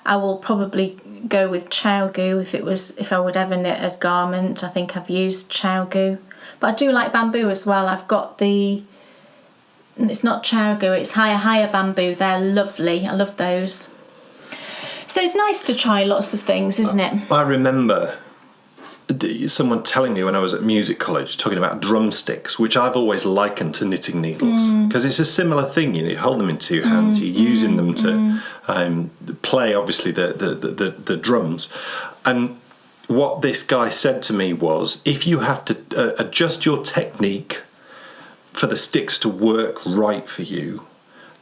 I will probably go with ChowGoo if I would ever knit a garment. I think I've used ChowGoo. But I do like bamboo as well. I've got it's not ChowGoo, it's Higher Bamboo. They're lovely. I love those. So it's nice to try lots of things, isn't it? I remember someone telling me when I was at music college, talking about drumsticks, which I've always likened to knitting needles, because it's a similar thing. You hold them in two hands, you're using them to play, obviously, the drums. And what this guy said to me was, if you have to adjust your technique for the sticks to work right for you,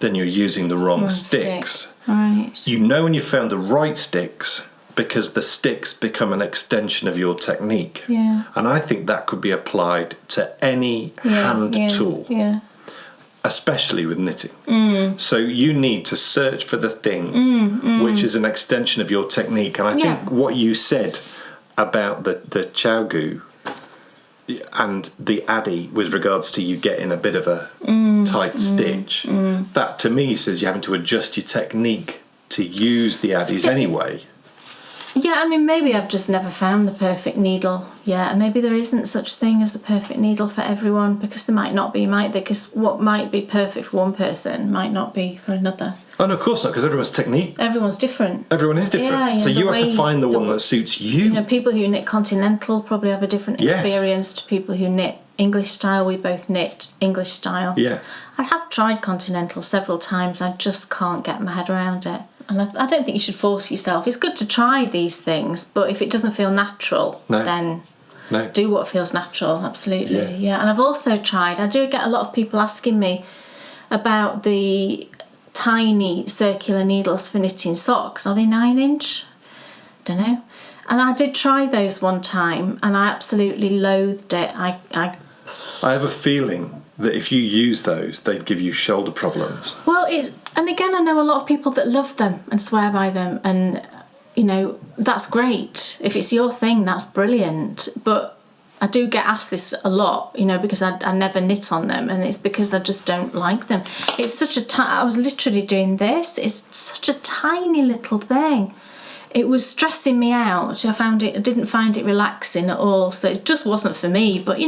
then you're using the wrong sticks. Right. You know when you found the right sticks because the sticks become an extension of your technique. Yeah. And I think that could be applied to any hand tool, especially with knitting. So you need to search for the thing which is an extension of your technique. And I think what you said about the ChowGoo and the Addy with regards to you getting a bit of a tight stitch, that to me says you're having to adjust your technique to use the Addies anyway. Yeah, I mean, maybe I've just never found the perfect needle yet, and maybe there isn't such thing as a perfect needle for everyone, because there might not be, might there? Because what might be perfect for one person might not be for another. Oh, no, of course not, because everyone's technique. Everyone's different. Everyone is different. Yeah, so you have to find the one that suits you. People who knit continental probably have a different experience to people who knit English style. We both knit English style. Yeah. I have tried continental several times. I just can't get my head around it. And I don't think you should force yourself. It's good to try these things, but if it doesn't feel natural, then do what feels natural, absolutely. Yeah. And I've also tried, I do get a lot of people asking me about the tiny circular needles for knitting socks. Are they 9-inch? Don't know. And I did try those one time, and I absolutely loathed it. I have a feeling that if you use those, they'd give you shoulder problems. Well, and again, I know a lot of people that love them and swear by them, and that's great. If it's your thing, that's brilliant. But I do get asked this a lot, because I never knit on them, and it's because I just don't like them. It's such I was literally doing this. It's such a tiny little thing. It was stressing me out. I didn't find it relaxing at all. So it just wasn't for me. But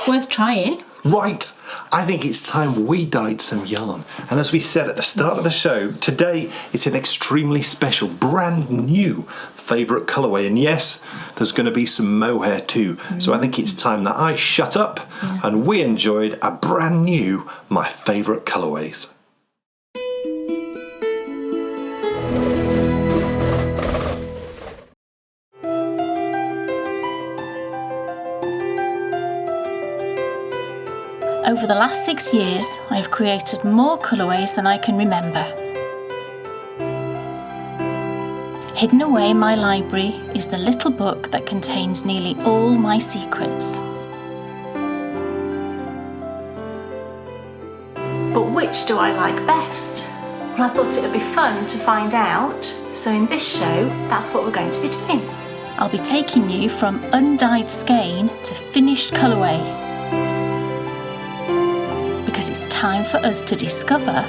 worth trying. Right, I think it's time we dyed some yarn. And as we said at the start of the show, today it's an extremely special, brand new favourite colourway. And yes, there's going to be some mohair too. So I think it's time that I shut up and we enjoyed a brand new My Favourite Colourways. Over the last 6 years, I have created more colourways than I can remember. Hidden away in my library is the little book that contains nearly all my secrets. But which do I like best? Well, I thought it would be fun to find out, so in this show, that's what we're going to be doing. I'll be taking you from undyed skein to finished colourway. Because it's time for us to discover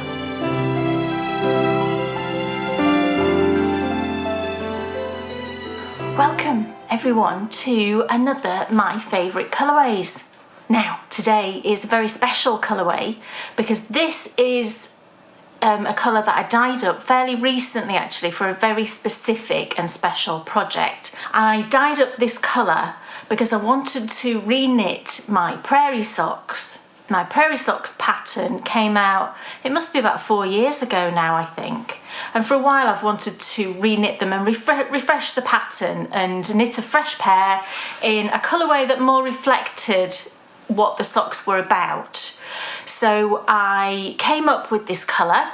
Welcome everyone to another My Favourite Colourways. Now today is a very special colourway because this is a colour that I dyed up fairly recently actually for a very specific and special project. I dyed up this colour because I wanted to re-knit my Prairie socks. My Prairie socks pattern came out, it must be about 4 years ago now, I think. And for a while I've wanted to re-knit them and refresh the pattern and knit a fresh pair in a colourway that more reflected what the socks were about. So I came up with this colour.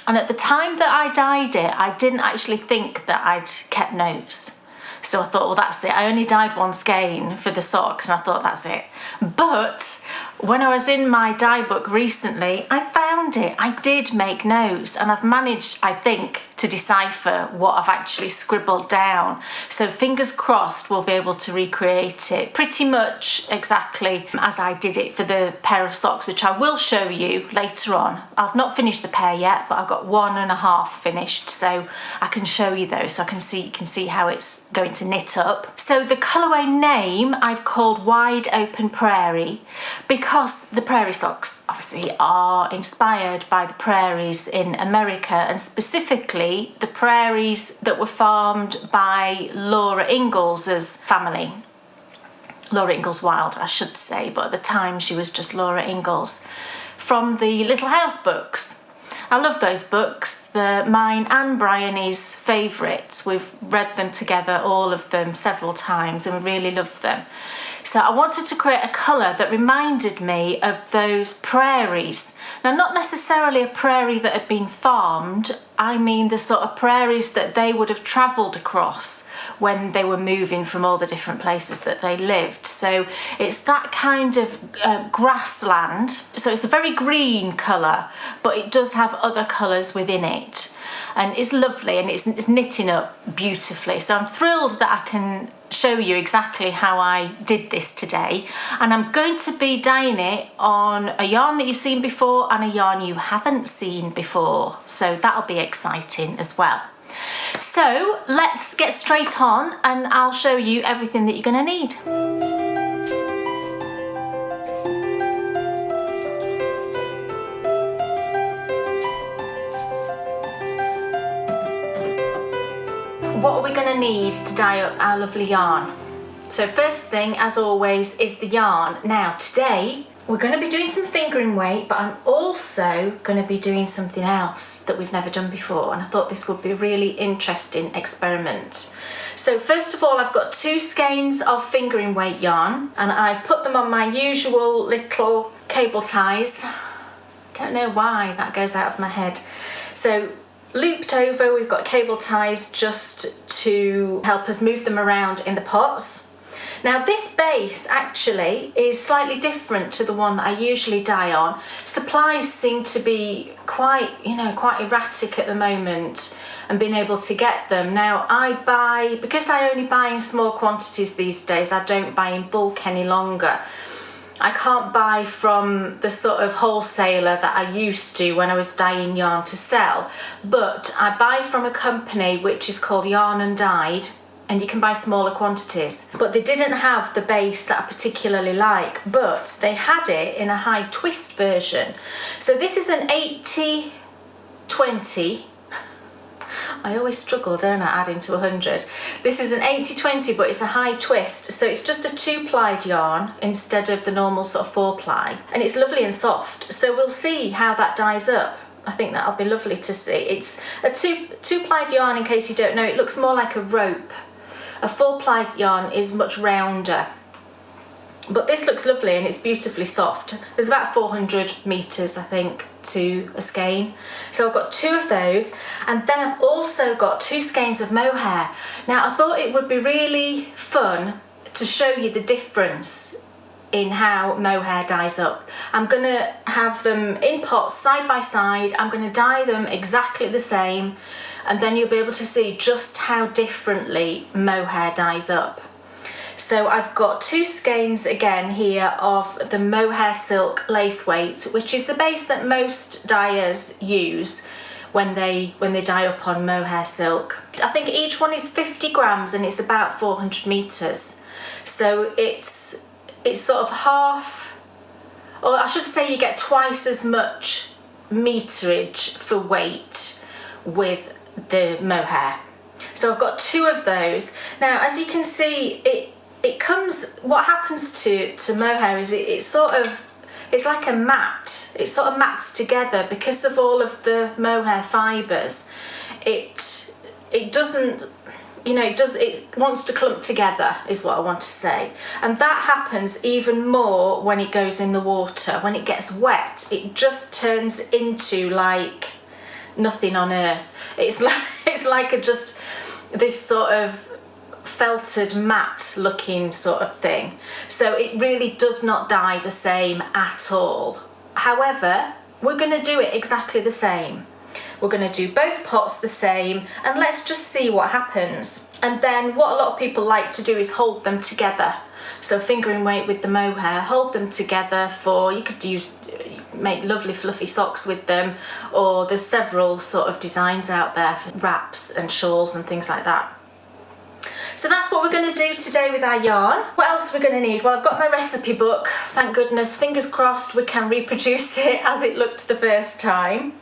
And at the time that I dyed it, I didn't actually think that I'd kept notes. So I thought, well, that's it. I only dyed one skein for the socks, and I thought, that's it. But when I was in my dye book recently, I found it. I did make notes, and I've managed, I think, to decipher what I've actually scribbled down. So fingers crossed we'll be able to recreate it pretty much exactly as I did it for the pair of socks, which I will show you later on. I've not finished the pair yet, but I've got 1.5 finished, so I can show you those so you can see how it's going to knit up. So the colourway name I've called Wide Open Prairie because the Prairie socks obviously are inspired by the prairies in America, and specifically the prairies that were farmed by Laura Ingalls' family. Laura Ingalls Wilde, I should say, but at the time she was just Laura Ingalls, from the Little House books. I love those books. They're mine and Bryony's favourites. We've read them together, all of them, several times, and we really love them. So I wanted to create a colour that reminded me of those prairies. Now, not necessarily a prairie that had been farmed, I mean the sort of prairies that they would have travelled across when they were moving from all the different places that they lived. So it's that kind of grassland. So it's a very green colour, but it does have other colours within it. And it's lovely, and it's knitting up beautifully. So I'm thrilled that I can show you exactly how I did this today. And I'm going to be dyeing it on a yarn that you've seen before and a yarn you haven't seen before. So that'll be exciting as well. So let's get straight on and I'll show you everything that you're going to need. What are we going to need to dye up our lovely yarn? So first thing, as always, is the yarn. Now today we're going to be doing some fingering weight, but I'm also going to be doing something else that we've never done before, and I thought this would be a really interesting experiment. So first of all, I've got 2 skeins of fingering weight yarn, and I've put them on my usual little cable ties. Don't know why that goes out of my head. So looped over, we've got cable ties just to help us move them around in the pots. Now this base actually is slightly different to the one that I usually dye on. Supplies seem to be quite erratic at the moment, and being able to get them. Now because I only buy in small quantities these days, I don't buy in bulk any longer. I can't buy from the sort of wholesaler that I used to when I was dyeing yarn to sell, but I buy from a company which is called Yarn and Dyed, and you can buy smaller quantities. But they didn't have the base that I particularly like, but they had it in a high twist version. So this is an 80-20. I always struggle, don't I, adding to 100. This is an 80-20, but it's a high twist. So it's just a 2-plied yarn instead of the normal sort of 4-ply. And it's lovely and soft. So we'll see how that dyes up. I think that'll be lovely to see. It's a two-plied yarn, in case you don't know. It looks more like a rope. A 4-plied yarn is much rounder. But this looks lovely and it's beautifully soft. There's about 400 metres, I think, to a skein. So I've got 2 of those, and then I've also got 2 skeins of mohair. Now I thought it would be really fun to show you the difference in how mohair dyes up. I'm going to have them in pots side by side. I'm going to dye them exactly the same, and then you'll be able to see just how differently mohair dyes up. So I've got 2 skeins again here of the mohair silk lace weight, which is the base that most dyers use when they dye up on mohair silk. I think each one is 50 grams and it's about 400 metres. So it's sort of half, or I should say you get twice as much meterage for weight with the mohair. So I've got 2 of those. Now as you can see, it comes, what happens to mohair is it's like a mat. It sort of mats together because of all of the mohair fibres. It doesn't, it wants to clump together is what I want to say. And that happens even more when it goes in the water. When it gets wet, it just turns into like nothing on earth. It's like just this sort of felted matte looking sort of thing. So it really does not dye the same at all. However, we're going to do it exactly the same. We're going to do both pots the same, and let's just see what happens. And then what a lot of people like to do is hold them together. So fingering weight with the mohair, hold them together for, you could make lovely fluffy socks with them, or there's several sort of designs out there for wraps and shawls and things like that. So that's what we're going to do today with our yarn. What else are we going to need? Well, I've got my recipe book, thank goodness. Fingers crossed we can reproduce it as it looked the first time.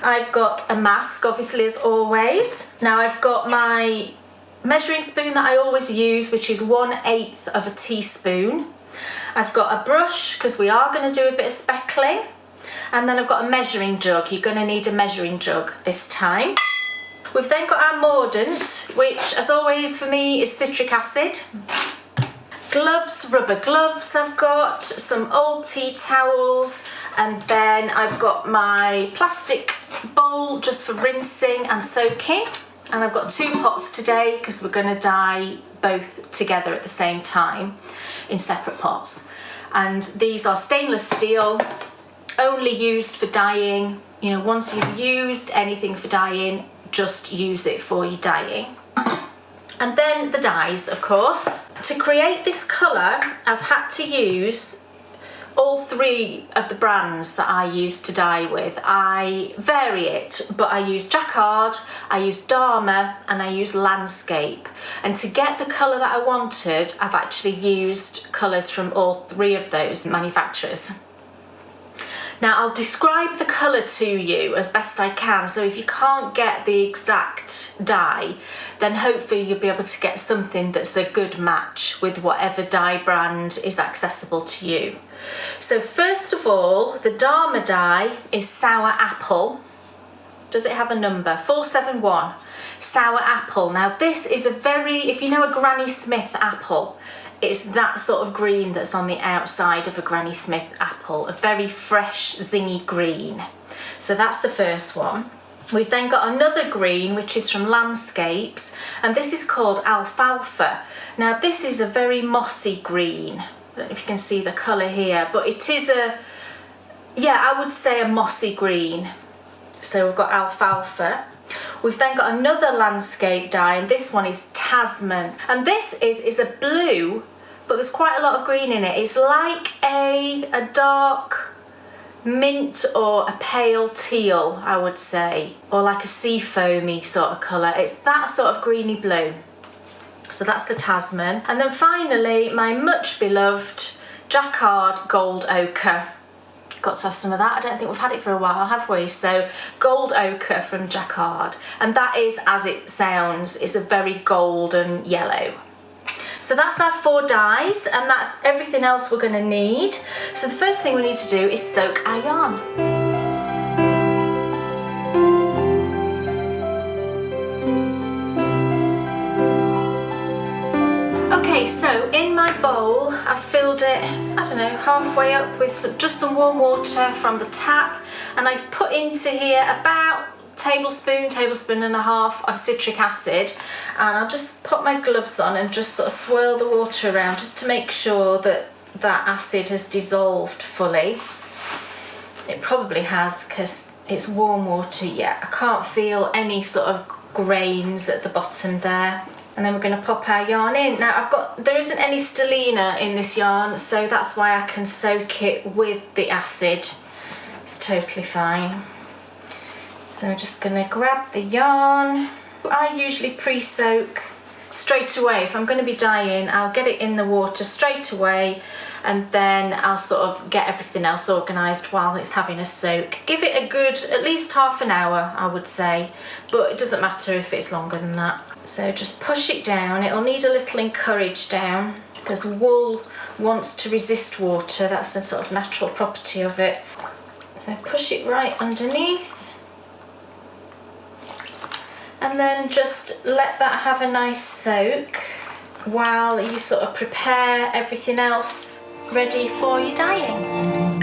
I've got a mask, obviously, as always. Now I've got my measuring spoon that I always use, which is 1/8 of a teaspoon. I've got a brush, because we are going to do a bit of speckling. And then I've got a measuring jug. You're going to need a measuring jug this time. We've then got our mordant, which, as always for me, is citric acid. Gloves, rubber gloves I've got, some old tea towels, and then I've got my plastic bowl just for rinsing and soaking. And I've got 2 pots today because we're going to dye both together at the same time in separate pots. And these are stainless steel, only used for dyeing. You know, once you've used anything for dyeing, just use it for your dyeing. And then the dyes, of course. To create this colour, I've had to use all 3 of the brands that I use to dye with. I vary it, but I use Jacquard, I use Dharma, and I use Landscape. And to get the colour that I wanted, I've actually used colours from all 3 of those manufacturers. Now I'll describe the colour to you as best I can, so if you can't get the exact dye, then hopefully you'll be able to get something that's a good match with whatever dye brand is accessible to you. So first of all, the Dharma dye is Sour Apple. Does it have a number? 471. Sour Apple. Now this is a very, if you know a Granny Smith apple, it's that sort of green that's on the outside of a Granny Smith apple, a very fresh, zingy green. So that's the first one. We've then got another green, which is from Landscapes, and this is called Alfalfa. Now this is a very mossy green. I don't know if you can see the colour here, but it is I would say a mossy green. So we've got Alfalfa. We've then got another Landscape dye, and this one is Tasman. And this is a blue, but there's quite a lot of green in it. It's like a dark mint or a pale teal, I would say, or like a sea foamy sort of colour. It's that sort of greeny blue. So that's the Tasman. And then finally, my much beloved Jacquard Gold Ochre. Got to have some of that. I don't think we've had it for a while, have we? So Gold Ochre from Jacquard, and that is, as it sounds, is a very golden yellow. So that's our 4 dyes, and that's everything else we're going to need. So the first thing we need to do is soak our yarn. Okay, so in my bowl I've filled it, I don't know, halfway up with just some warm water from the tap, and I've put into here about tablespoon and a half of citric acid, and I'll just put my gloves on and just sort of swirl the water around just to make sure that that acid has dissolved fully. It probably has because it's warm water yet. I can't feel any sort of grains at the bottom there. And then we're going to pop our yarn in. Now there isn't any stellina in this yarn, so that's why I can soak it with the acid. It's totally fine. So I'm just going to grab the yarn. I usually pre-soak straight away. If I'm going to be dyeing, I'll get it in the water straight away, and then I'll sort of get everything else organised while it's having a soak. Give it a good, at least half an hour, I would say, but it doesn't matter if it's longer than that. So just push it down. It'll need a little encourage down because wool wants to resist water. That's the sort of natural property of it. So push it right underneath. And then just let that have a nice soak while you sort of prepare everything else ready for your dyeing.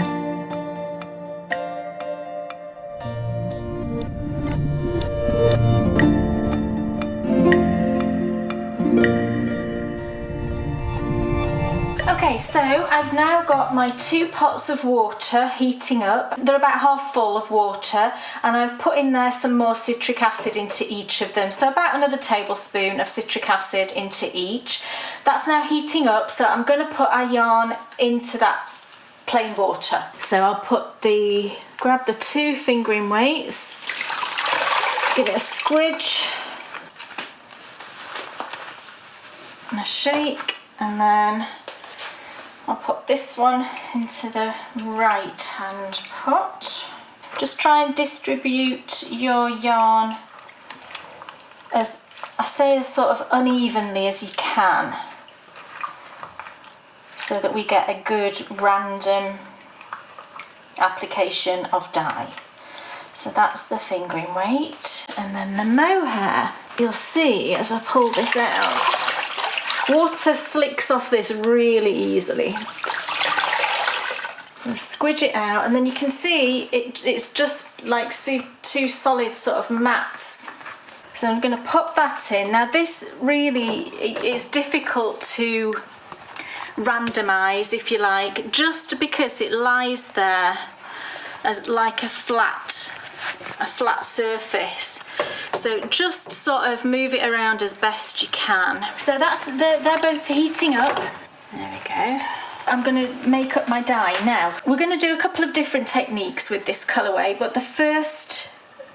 Okay, so I've now got my 2 pots of water heating up. They're about half full of water, and I've put in there some more citric acid into each of them. So about another tablespoon of citric acid into each. That's now heating up, so I'm going to put our yarn into that plain water. So I'll grab the 2 fingering weights, give it a squidge and a shake, and then I'll put this one into the right hand pot. Just try and distribute your yarn as sort of unevenly as you can, so that we get a good random application of dye. So that's the fingering weight, and then the mohair. You'll see as I pull this out, water slicks off this really easily. And squidge it out, and then you can see it's just like 2 solid sort of mats. So I'm going to pop that in. Now this really is difficult to randomise, if you like, just because it lies there as like a flat surface. So just sort of move it around as best you can. So they're both heating up. There we go. I'm going to make up my dye now. We're going to do a couple of different techniques with this colourway, but the first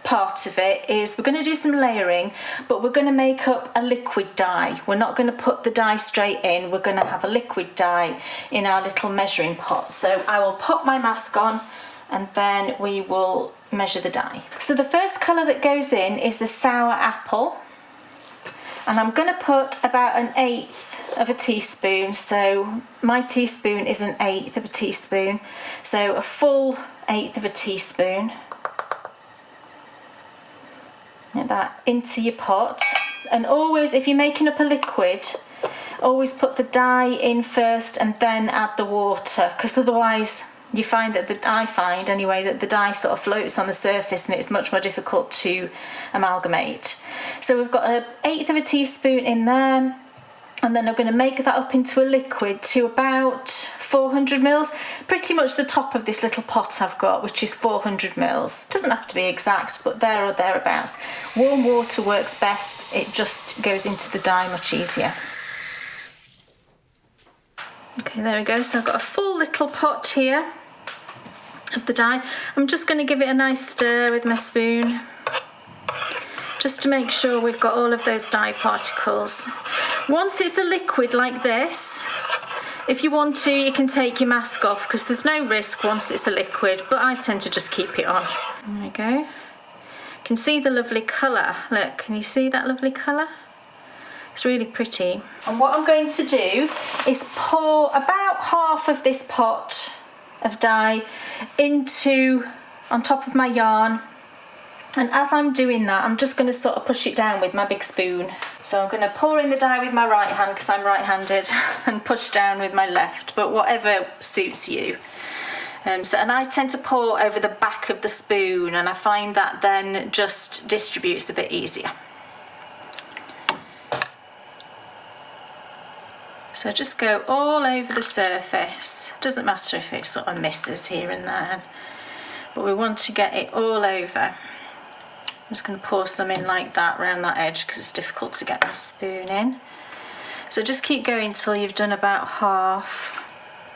part of it is we're going to do some layering, but we're going to make up a liquid dye. We're not going to put the dye straight in, we're going to have a liquid dye in our little measuring pot. So I will pop my mask on and then we will measure the dye. So the first colour that goes in is the sour apple, and I'm going to put about 1/8 of a teaspoon. So my teaspoon is 1/8 of a teaspoon, so a full 1/8 of a teaspoon. Get that into your pot, and always, if you're making up a liquid, always put the dye in first and then add the water, because otherwise you find that I find anyway that the dye sort of floats on the surface and it's much more difficult to amalgamate. So we've got 1/8 of a teaspoon in there, and then I'm going to make that up into a liquid to about 400 mils, pretty much the top of this little pot I've got, which is 400 mils. Doesn't have to be exact, but there or thereabouts. Warm water works best, it just goes into the dye much easier. Okay, there we go. So I've got a full little pot here of the dye. I'm just going to give it a nice stir with my spoon, just to make sure we've got all of those dye particles. Once it's a liquid like this, if you want to, you can take your mask off, because there's no risk once it's a liquid, but I tend to just keep it on. There we go. You can see the lovely colour. Look, can you see that lovely colour? It's really pretty. And what I'm going to do is pour about half of this pot of dye on top of my yarn, and as I'm doing that, I'm just going to sort of push it down with my big spoon. So I'm going to pour in the dye with my right hand, because I'm right-handed, and push down with my left, but whatever suits you. And I tend to pour over the back of the spoon, and I find that then just distributes a bit easier. So just go all over the surface. Doesn't matter if it sort of misses here and there, but we want to get it all over. I'm just going to pour some in like that around that edge, because it's difficult to get my spoon in. So just keep going till you've done about half.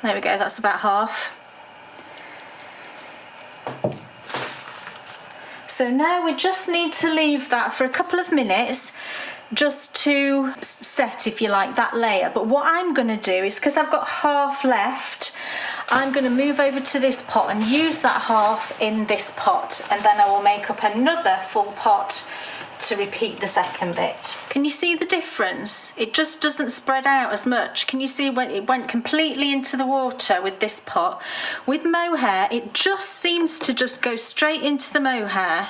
There we go, that's about half. So now we just need to leave that for a couple of minutes, just to set, if you like, that layer. But what I'm going to do is, because I've got half left, I'm going to move over to this pot and use that half in this pot, and then I will make up another full pot to repeat the second bit. Can you see the difference? It just doesn't spread out as much. Can you see when it went completely into the water with this pot? With mohair, it just seems to just go straight into the mohair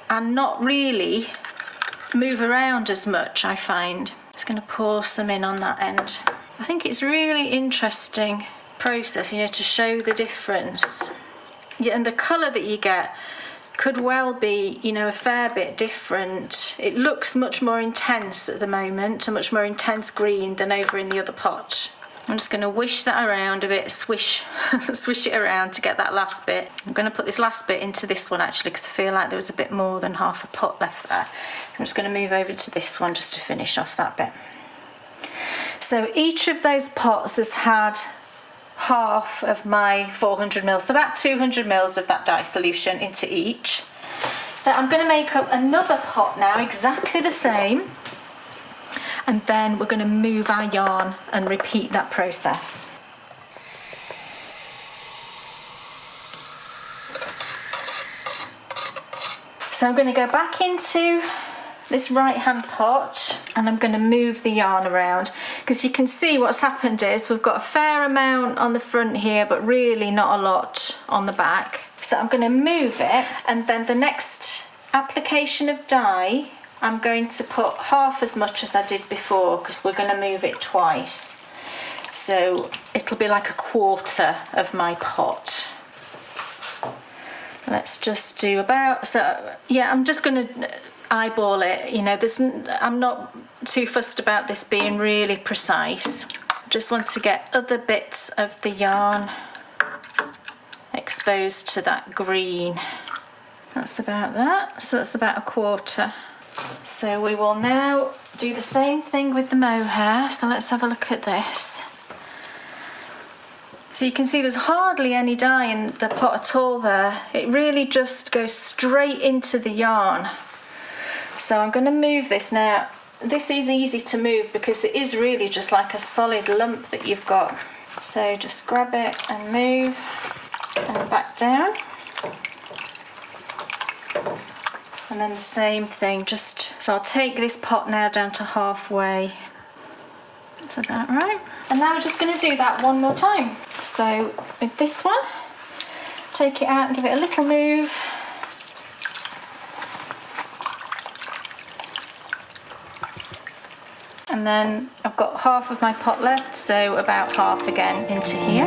and not really move around as much, I find. Just going to pour some in on that end. I think it's really interesting process, you know, to show the difference. Yeah, and the colour that you get could well be, you know, a fair bit different. It looks much more intense at the moment, a much more intense green than over in the other pot. I'm just going to whisk that around a bit, swish it around to get that last bit. I'm going to put this last bit into this one actually because I feel like there was a bit more than half a pot left there. I'm just going to move over to this one just to finish off that bit. So each of those pots has had half of my 400 ml, so about 200 ml of that dye solution into each. So I'm going to make up another pot now, exactly the same. And then we're going to move our yarn and repeat that process. So I'm going to go back into this right hand pot and I'm going to move the yarn around because you can see what's happened is we've got a fair amount on the front here but really not a lot on the back. So I'm going to move it, and then the next application of dye I'm going to put half as much as I did before because we're going to move it twice. So it'll be like a quarter of my pot. Let's just do about, so yeah, I'm just going to eyeball it, you know, I'm not too fussed about this being really precise. Just want to get other bits of the yarn exposed to that green. That's about that, so that's about a quarter. So we will now do the same thing with the mohair, so let's have a look at this. So you can see there's hardly any dye in the pot at all there. It really just goes straight into the yarn. So I'm going to move this now. This is easy to move because it is really just like a solid lump that you've got. So just grab it and move and back down. And then the same thing, so I'll take this pot now down to halfway. That's about right. And now we're just going to do that one more time. So with this one, take it out and give it a little move. And then I've got half of my pot left, so about half again into here.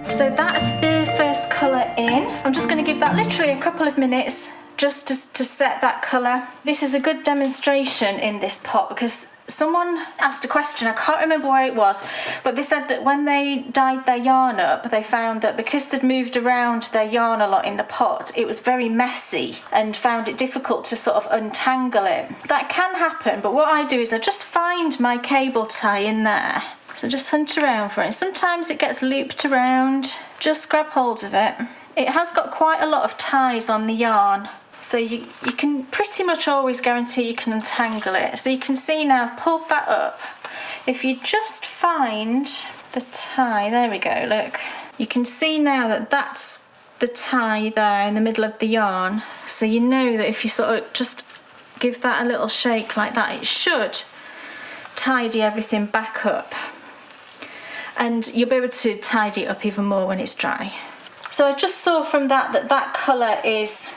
So that's the first colour in. I'm just going to give that literally a couple of minutes just to set that colour. This is a good demonstration in this pot because someone asked a question, I can't remember where it was, but they said that when they dyed their yarn up, they found that because they'd moved around their yarn a lot in the pot, it was very messy and found it difficult to sort of untangle it. That can happen, but what I do is I just find my cable tie in there. So just hunt around for it. Sometimes it gets looped around. Just grab hold of it. It has got quite a lot of ties on the yarn, so you can pretty much always guarantee you can untangle it. So you can see now I've pulled that up. If you just find the tie, there we go, look. You can see now that that's the tie there in the middle of the yarn. So you know that if you sort of just give that a little shake like that, it should tidy everything back up. And you'll be able to tidy it up even more when it's dry. So I just saw from that colour is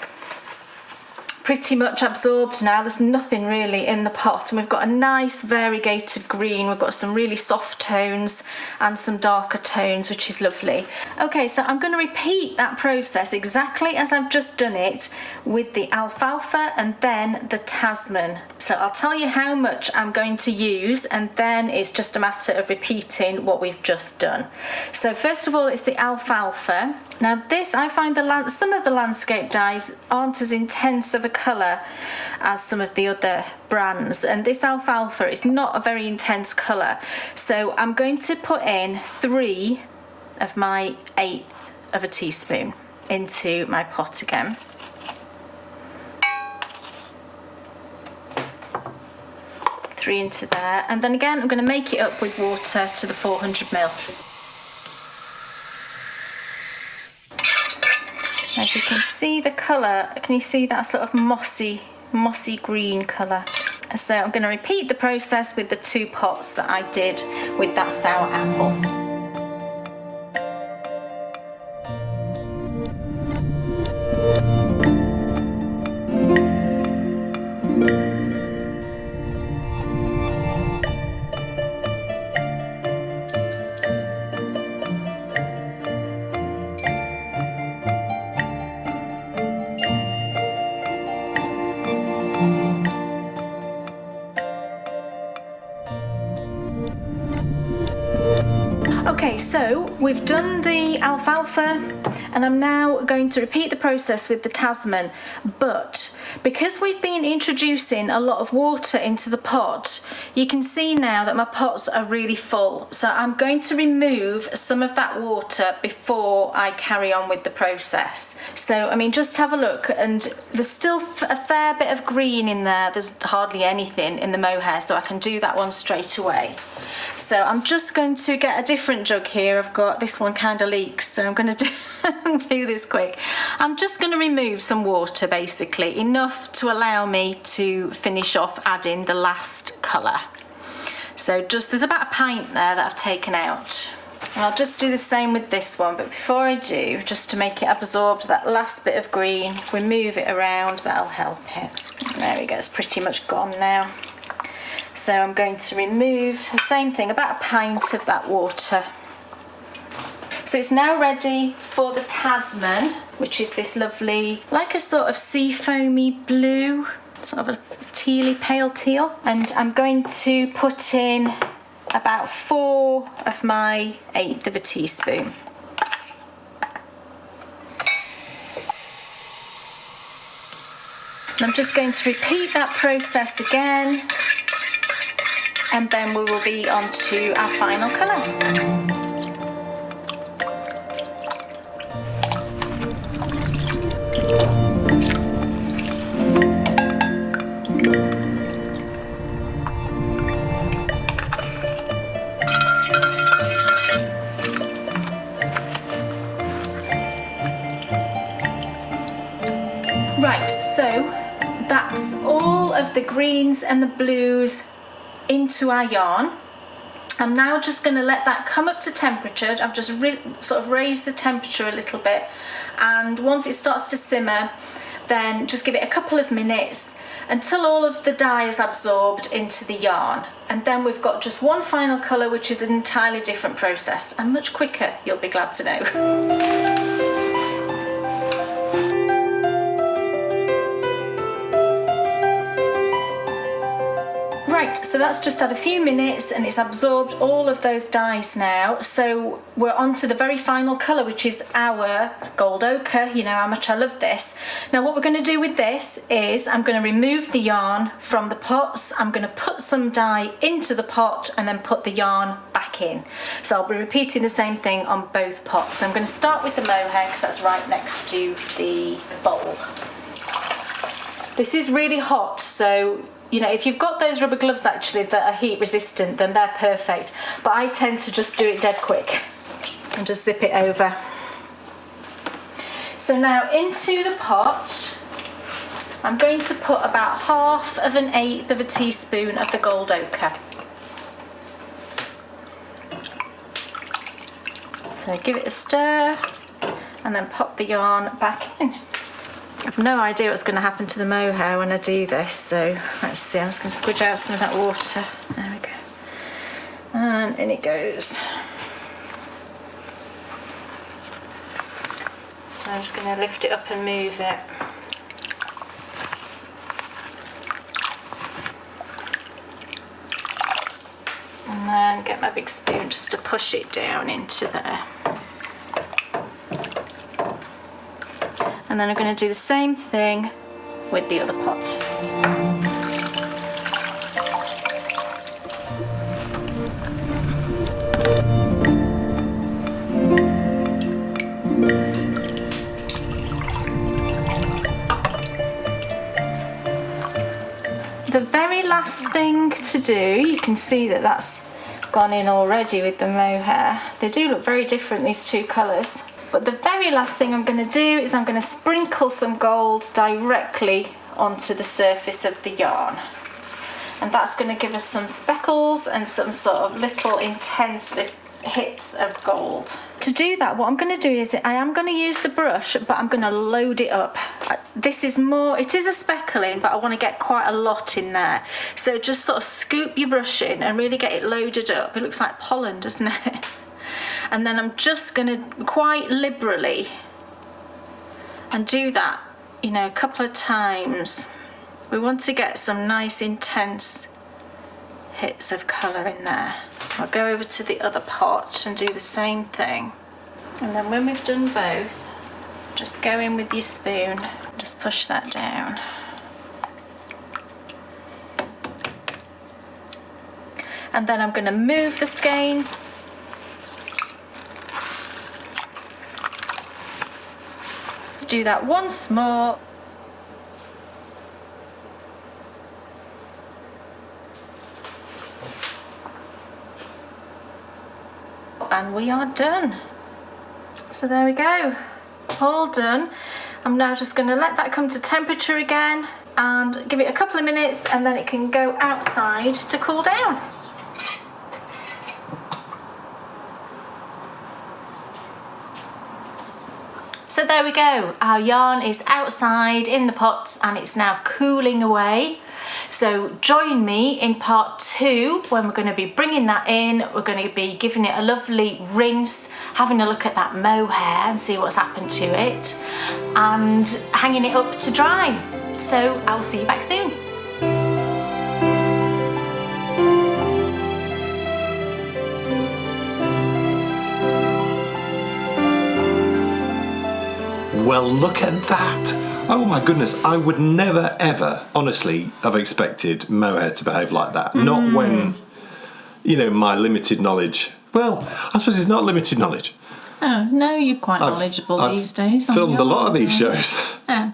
pretty much absorbed now. There's nothing really in the pot, and we've got a nice variegated green. We've got some really soft tones and some darker tones, which is lovely. Okay, so I'm going to repeat that process exactly as I've just done it with the alfalfa and then the Tasman. So I'll tell you how much I'm going to use, and then it's just a matter of repeating what we've just done. So first of all, it's the alfalfa. Now this, I find some of the landscape dyes aren't as intense of a colour as some of the other brands, and this alfalfa is not a very intense colour. So I'm going to put in 3 of my 1/8 of a teaspoon into my pot again. Three into there, and then again I'm going to make it up with water to the 400 ml. As you can see the colour, can you see that sort of mossy green colour? So I'm going to repeat the process with the 2 pots that I did with that sour apple. Okay, so we've done the alfalfa and I'm now going to repeat the process with the Tasman, but because we've been introducing a lot of water into the pot, you can see now that my pots are really full. So I'm going to remove some of that water before I carry on with the process. So, I mean, just have a look, and there's still a fair bit of green in there. There's hardly anything in the mohair, so I can do that one straight away. So I'm just going to get a different jug here. I've got this one kind of leaks, so I'm going to do this quick. I'm just going to remove some water, basically, enough to allow me to finish off adding the last colour. So there's about a pint there that I've taken out. And I'll just do the same with this one, but before I do, just to make it absorb that last bit of green, if we move it around, that'll help it. There we go, it's pretty much gone now. So I'm going to remove the same thing, about a pint of that water. So it's now ready for the Tasman, which is this lovely, like a sort of sea foamy blue, sort of a tealy, pale teal. And I'm going to put in about 4 of my 1/8 of a teaspoon. I'm just going to repeat that process again, and then we will be on to our final colour. Right, so that's all of the greens and the blues into our yarn. I'm now just going to let that come up to temperature. I've just sort of raised the temperature a little bit, and once it starts to simmer, then just give it a couple of minutes until all of the dye is absorbed into the yarn, and then we've got just one final colour, which is an entirely different process and much quicker, you'll be glad to know. Right, so that's just had a few minutes and it's absorbed all of those dyes now. So we're on to the very final colour, which is our gold ochre. You know how much I love this. Now what we're going to do with this is I'm going to remove the yarn from the pots. I'm going to put some dye into the pot and then put the yarn back in. So I'll be repeating the same thing on both pots. So I'm going to start with the mohair because that's right next to the bowl. This is really hot, so you know, if you've got those rubber gloves actually that are heat resistant, then they're perfect. But I tend to just do it dead quick and just zip it over. So now into the pot, I'm going to put about 1/2 of an 1/8 of a teaspoon of the gold ochre. So give it a stir and then pop the yarn back in. I've no idea what's going to happen to the mohair when I do this, so let's see. I'm just going to squidge out some of that water. There we go. And in it goes. So I'm just going to lift it up and move it. And then get my big spoon just to push it down into there. And then I'm going to do the same thing with the other pot. The very last thing to do, you can see that that's gone in already with the mohair. They do look very different, these two colours. But the very last thing I'm going to do is I'm going to sprinkle some gold directly onto the surface of the yarn. And that's going to give us some speckles and some sort of little intense hits of gold. To do that, what I'm going to do is I am going to use the brush, but I'm going to load it up. This is more, it is a speckling, but I want to get quite a lot in there. So just sort of scoop your brush in and really get it loaded up. It looks like pollen, doesn't it? And then I'm just going to quite liberally and do that, you know, a couple of times. We want to get some nice intense hits of colour in there. I'll go over to the other pot and do the same thing. And then when we've done both, just go in with your spoon, just push that down. And then I'm going to move the skeins. Let's do that once more. And we are done. So there we go, all done. I'm now just going to let that come to temperature again and give it a couple of minutes, and then it can go outside to cool down. So there we go, our yarn is outside in the pots and it's now cooling away. So join me in part 2 when we're going to be bringing that in. We're going to be giving it a lovely rinse, having a look at that mohair and see what's happened to it, and hanging it up to dry. So I will see you back soon. Well, look at that. Oh my goodness, I would never ever, honestly, have expected mohair to behave like that. Not when, you know, my limited knowledge. Well, I suppose it's not limited knowledge. Oh, no, you're quite knowledgeable these days. I've filmed a lot of these shows. Yeah.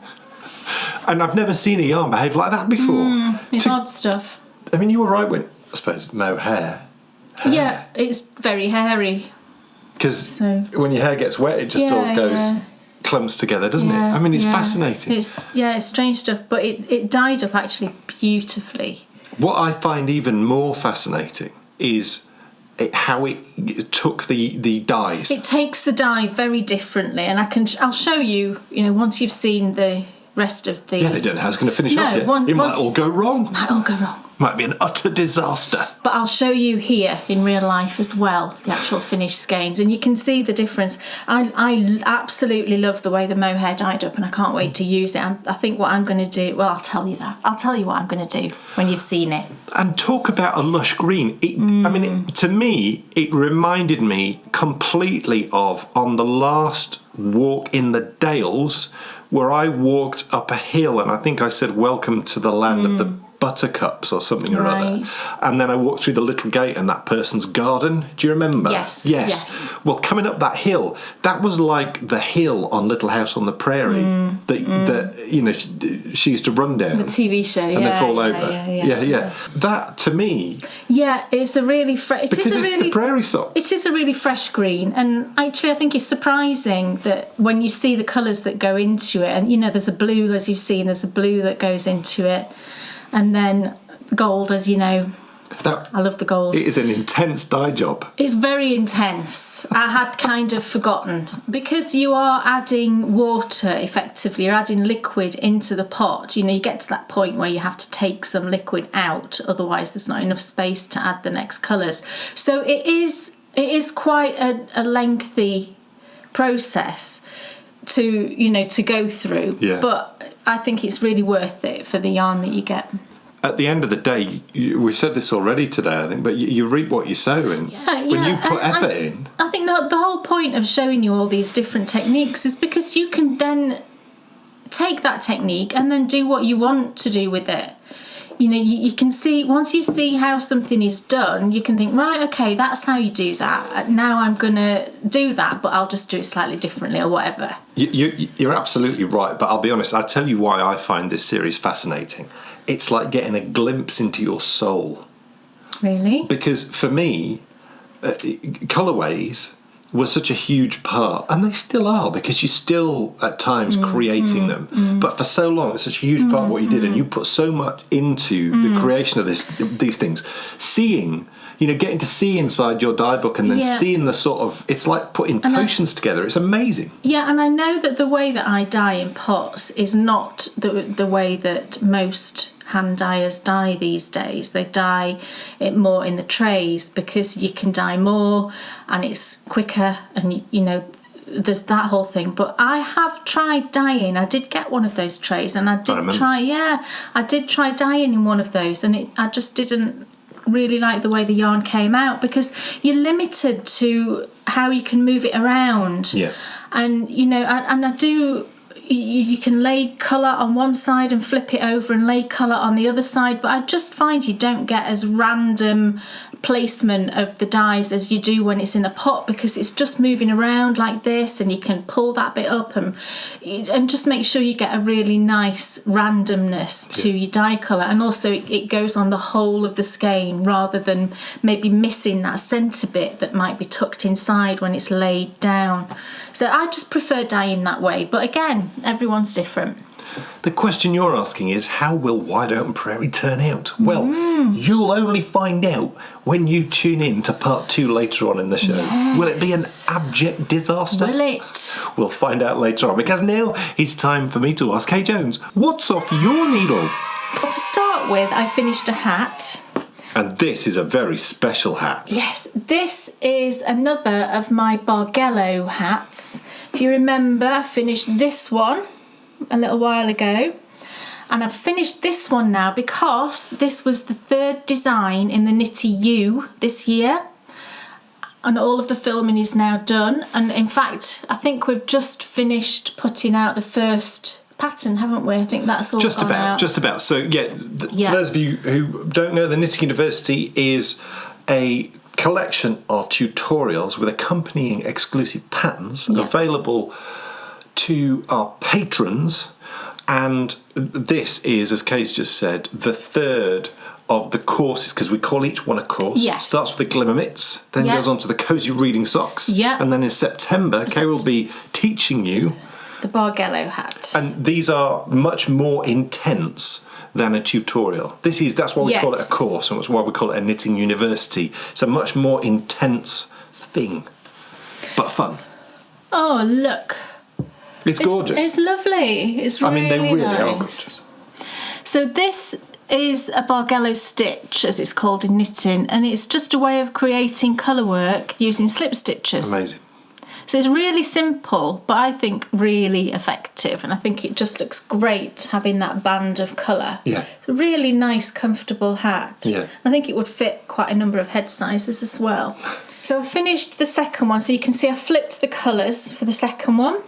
And I've never seen a yarn behave like that before. It's odd stuff. I mean, you were right when, I suppose, mohair. Yeah, it's very hairy. Because when your hair gets wet, it just all goes... clumps together, doesn't it? I mean, it's fascinating. It's strange stuff, but it dyed up actually beautifully. What I find even more fascinating is how it took the dyes. It takes the dye very differently, and I'll show you. You know, once you've seen the rest of the. Yeah, they don't know how it's going to finish off yet. It might all go wrong. Might all go wrong. Might be an utter disaster. But I'll show you here in real life as well, the actual finished skeins, and you can see the difference. I absolutely love the way the mohair dyed up, and I can't wait to use it. I think what I'm going to do, well, I'll tell you that. I'll tell you what I'm going to do when you've seen it. And talk about a lush green. I mean, to me, it reminded me completely of on the last walk in the Dales, where I walked up a hill, and I think I said, "Welcome to the land of the buttercups," or something or other. And then I walked through the little gate and that person's garden. Do you remember? Yes. Well, coming up that hill, that was like the hill on Little House on the Prairie that you know she used to run down. The TV show, and they fall over. Yeah. That to me. Yeah, it's a really fresh. Because it's the prairie socks. It is a really fresh green, and actually, I think it's surprising that when you see the colours that go into it, and you know, there's a blue, as you've seen, there's a blue that goes into it. And then gold, as you know. I love the gold. It is an intense dye job. It's very intense. I had kind of forgotten. Because you are adding water, effectively, you're adding liquid into the pot. You know, you get to that point where you have to take some liquid out, otherwise there's not enough space to add the next colours. So it is quite a lengthy process to go through. Yeah. But I think it's really worth it for the yarn that you get. At the end of the day, we've said this already today, I think, but you reap what you sow, and when you put effort in. I think the whole point of showing you all these different techniques is because you can then take that technique and then do what you want to do with it. You know, you can see, once you see how something is done, you can think, right, okay, that's how you do that. Now I'm going to do that, but I'll just do it slightly differently or whatever. You're absolutely right, but I'll be honest, I'll tell you why I find this series fascinating. It's like getting a glimpse into your soul. Really? Because for me, Colourways were such a huge part, and they still are, because you're still at times creating them. But for so long, it's such a huge part of what you did, and you put so much into the creation of these things. Seeing, getting to see inside your dye book, and then seeing the sort of, it's like putting potions together. It's amazing. Yeah, and I know that the way that I dye in pots is not the way that most hand dyers dye these days. They dye it more in the trays because you can dye more and it's quicker, and there's that whole thing. But I have tried dyeing. I did get one of those trays, and I did try dyeing in one of those, and I just didn't really like the way the yarn came out, because you're limited to how you can move it around. Yeah. And, you know, and I do... You can lay colour on one side and flip it over and lay colour on the other side, but I just find you don't get as random placement of the dies as you do when it's in a pot, because it's just moving around like this, and you can pull that bit up and just make sure you get a really nice randomness to your die colour, and also it goes on the whole of the skein rather than maybe missing that centre bit that might be tucked inside when it's laid down. So I just prefer dyeing that way, but again, everyone's different. The question you're asking is, how will Wide Open Prairie turn out? Well, you'll only find out when you tune in to part 2 later on in the show. Yes. Will it be an abject disaster? Will it? We'll find out later on, because now it's time for me to ask Kay Jones, what's off your needles? Well, to start with, I finished a hat. And this is a very special hat. Yes, this is another of my Bargello hats. If you remember, I finished this one a little while ago, and I've finished this one now because this was the 3rd design in the Knitty U this year, and all of the filming is now done. And in fact, I think we've just finished putting out the first pattern, haven't we? I think that's all just about. So yeah, for those of you who don't know, the Knitting University is a collection of tutorials with accompanying exclusive patterns available to our patrons, and this is, as Kay's just said, the 3rd of the courses, because we call each one a course. Yes. Starts with the Glimmer Mitts, then goes on to the Cozy Reading Socks, and then in September Kay will be teaching you the Bargello hat. And these are much more intense than a tutorial. That's why we call it a course, and that's why we call it a knitting university. It's a much more intense thing, but fun. Oh, look. It's gorgeous. It's lovely. It's really they really nice. are gorgeous. So this is a Bargello stitch, as it's called in knitting, and it's just a way of creating colour work using slip stitches. Amazing. So it's really simple, but I think really effective, and I think it just looks great having that band of colour. Yeah. It's a really nice, comfortable hat. Yeah. I think it would fit quite a number of head sizes as well. So I finished the second one, so you can see I flipped the colours for the second one,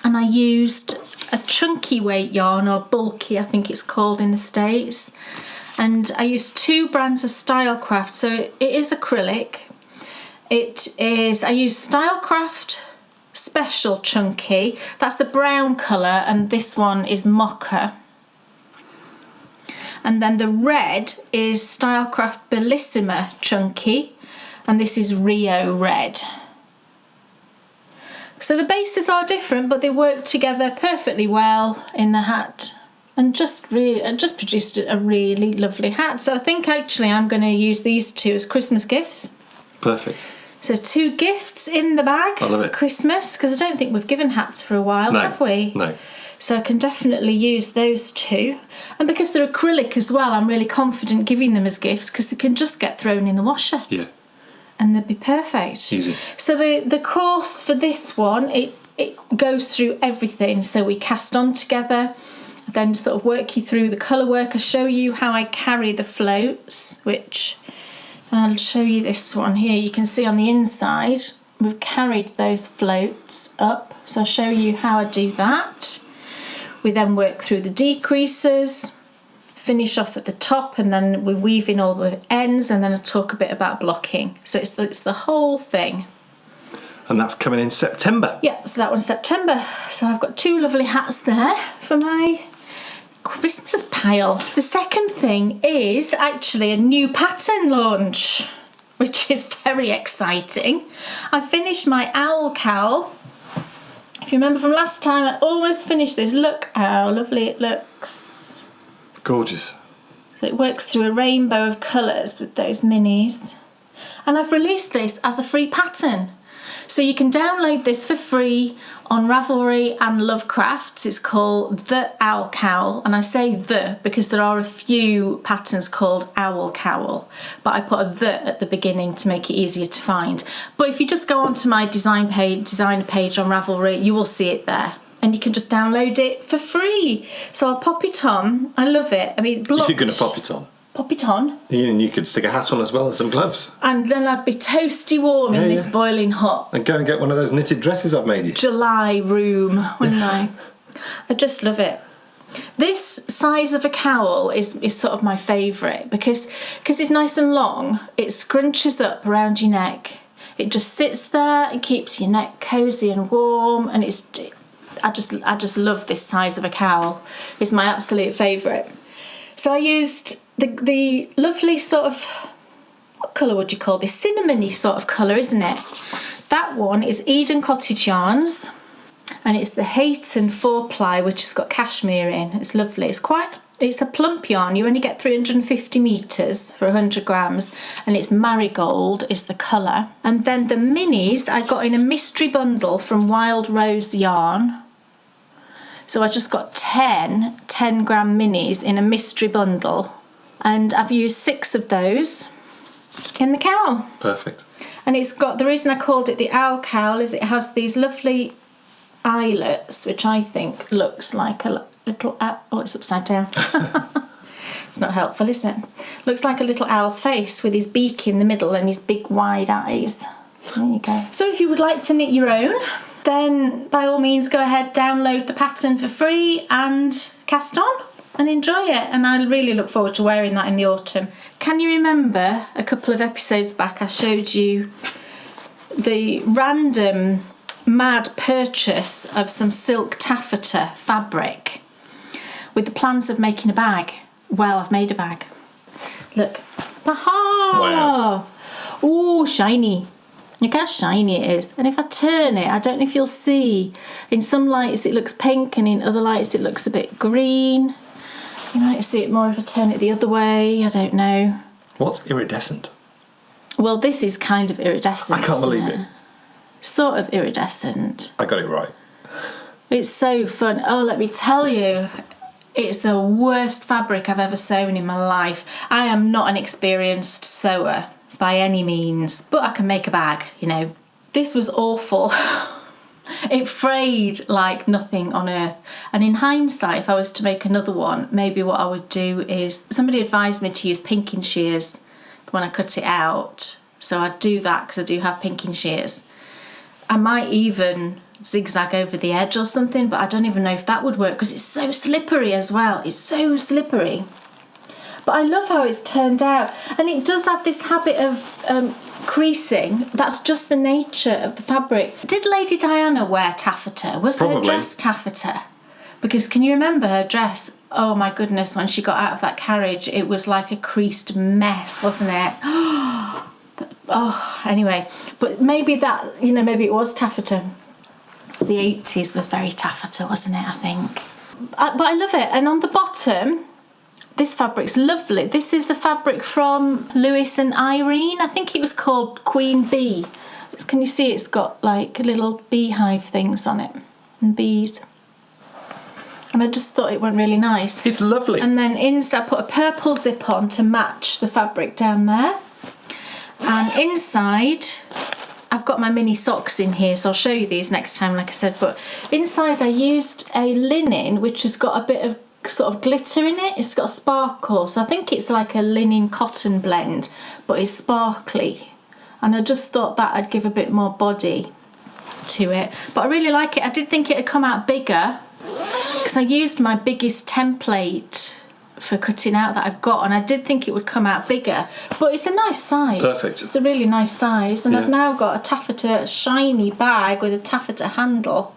and I used a chunky weight yarn, or bulky I think it's called in the States, and I used 2 brands of Stylecraft. So it is acrylic. I use Stylecraft Special Chunky, that's the brown colour, and this one is Mocha. And then the red is Stylecraft Bellissima Chunky, and this is Rio Red. So the bases are different, but they work together perfectly well in the hat, and just produced a really lovely hat. So I think actually I'm going to use these 2 as Christmas gifts. Perfect. So 2 gifts in the bag for Christmas, because I don't think we've given hats for a while, have we? No. So I can definitely use those 2. And because they're acrylic as well, I'm really confident giving them as gifts, because they can just get thrown in the washer. Yeah. And they'd be perfect. Easy. So the course for this one, it goes through everything. So we cast on together, then sort of work you through the colour work. I show you how I carry the floats, which I'll show you this one here. You can see on the inside, we've carried those floats up. So I'll show you how I do that. We then work through the decreases, finish off at the top, and then we weave in all the ends, and then I'll talk a bit about blocking. So it's the whole thing. And that's coming in September. Yeah, so that one's September. So I've got 2 lovely hats there for my Christmas pile. The second thing is actually a new pattern launch, which is very exciting. I finished my owl cowl. If you remember from last time, I almost finished this. Look how lovely it looks. Gorgeous. So it works through a rainbow of colours with those minis. And I've released this as a free pattern. So you can download this for free on Ravelry and Lovecrafts. It's called The Owl Cowl. And I say the because there are a few patterns called Owl Cowl, but I put a the at the beginning to make it easier to find. But if you just go onto my designer page on Ravelry, you will see it there. And you can just download it for free. So I'll pop it on. I love it. I mean, blocked. You're going to pop it on? pop it on. Yeah, and you could stick a hat on as well and some gloves. And then I'd be toasty warm in this boiling hot. And go and get one of those knitted dresses I've made you. July room, wouldn't I? I just love it. This size of a cowl is sort of my favourite because it's nice and long. It scrunches up around your neck. It just sits there and keeps your neck cosy and warm, and I just love this size of a cowl. It's my absolute favourite. So I used the lovely sort of, what colour would you call this? Cinnamony sort of colour, isn't it? That one is Eden Cottage Yarns, and it's the Hayton 4-ply, which has got cashmere in. It's lovely. It's a plump yarn. You only get 350 metres for 100 grams, and it's marigold is the colour. And then the minis I got in a mystery bundle from Wild Rose Yarn. So I just got 10 gram minis in a mystery bundle, and I've used 6 of those in the cowl. Perfect. And it's got, the reason I called it the owl cowl is it has these lovely eyelets, which I think looks like a little owl. Oh, it's upside down. It's not helpful, is it? Looks like a little owl's face with his beak in the middle and his big wide eyes. There you go. So if you would like to knit your own, then by all means go ahead, download the pattern for free and cast on and enjoy it. And I really look forward to wearing that in the autumn. Can you remember a couple of episodes back I showed you the random mad purchase of some silk taffeta fabric with the plans of making a bag? Well, I've made a bag. Look. Aha! Wow. Oh, shiny. Look how shiny it is. And if I turn it, I don't know if you'll see, in some lights it looks pink and in other lights it looks a bit green. You might see it more if I turn it the other way, I don't know. What's iridescent? Well, this is kind of iridescent. I can't believe it. Sort of iridescent. I got it right. It's so fun. Oh, let me tell you, it's the worst fabric I've ever sewn in my life. I am not an experienced sewer by any means, but I can make a bag, you know. This was awful. It frayed like nothing on earth. And in hindsight, if I was to make another one, maybe what I would do is, somebody advised me to use pinking shears when I cut it out. So I'd do that because I do have pinking shears. I might even zigzag over the edge or something, but I don't even know if that would work because it's so slippery as well. It's so slippery. But I love how it's turned out. And it does have this habit of creasing. That's just the nature of the fabric. Did Lady Diana wear taffeta? Was her dress taffeta? Because can you remember her dress? Oh my goodness, when she got out of that carriage, it was like a creased mess, wasn't it? Oh, anyway. But maybe that, you know, maybe it was taffeta. The 80s was very taffeta, wasn't it, I think? But I love it. And on the bottom, this fabric's lovely. This is a fabric from Lewis and Irene. I think it was called Queen Bee. Can you see it's got like little beehive things on it and bees? And I just thought it went really nice. It's lovely. And then inside, I put a purple zip on to match the fabric down there. And inside, I've got my mini socks in here, so I'll show you these next time, like I said. But inside I used a linen, which has got a bit of sort of glitter in it. It's got a sparkle, so I think it's like a linen cotton blend, but it's sparkly. And I just thought that I'd give a bit more body to it. But I really like it. I did think it'd come out bigger because I used my biggest template for cutting out that I've got, and I did think it would come out bigger, but it's a nice size. Perfect. It's a really nice size, and I've now got a taffeta shiny bag with a taffeta handle.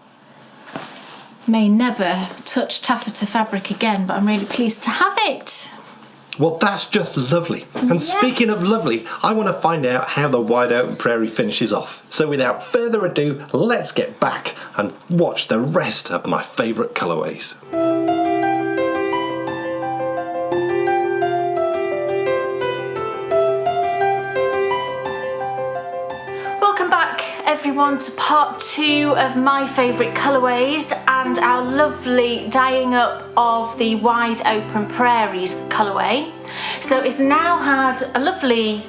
May never touch taffeta fabric again, but I'm really pleased to have it. Well, that's just lovely. And speaking of lovely, I want to find out how the Wide Open Prairie finishes off. So without further ado, let's get back and watch the rest of my favourite colourways. Everyone, to part 2 of my favourite colourways and our lovely dyeing up of the Wide Open Prairies colourway. So it's now had a lovely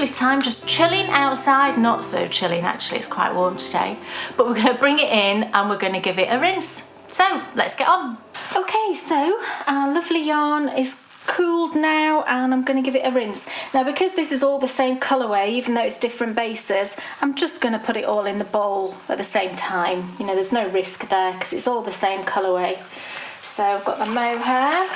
time just chilling outside. Not so chilling actually, it's quite warm today, but we're going to bring it in and we're going to give it a rinse. So let's get on. Okay, so our lovely yarn is cooled now, and I'm going to give it a rinse. Now, because this is all the same colourway, even though it's different bases, I'm just going to put it all in the bowl at the same time. You know, there's no risk there because it's all the same colourway. So I've got the mohair.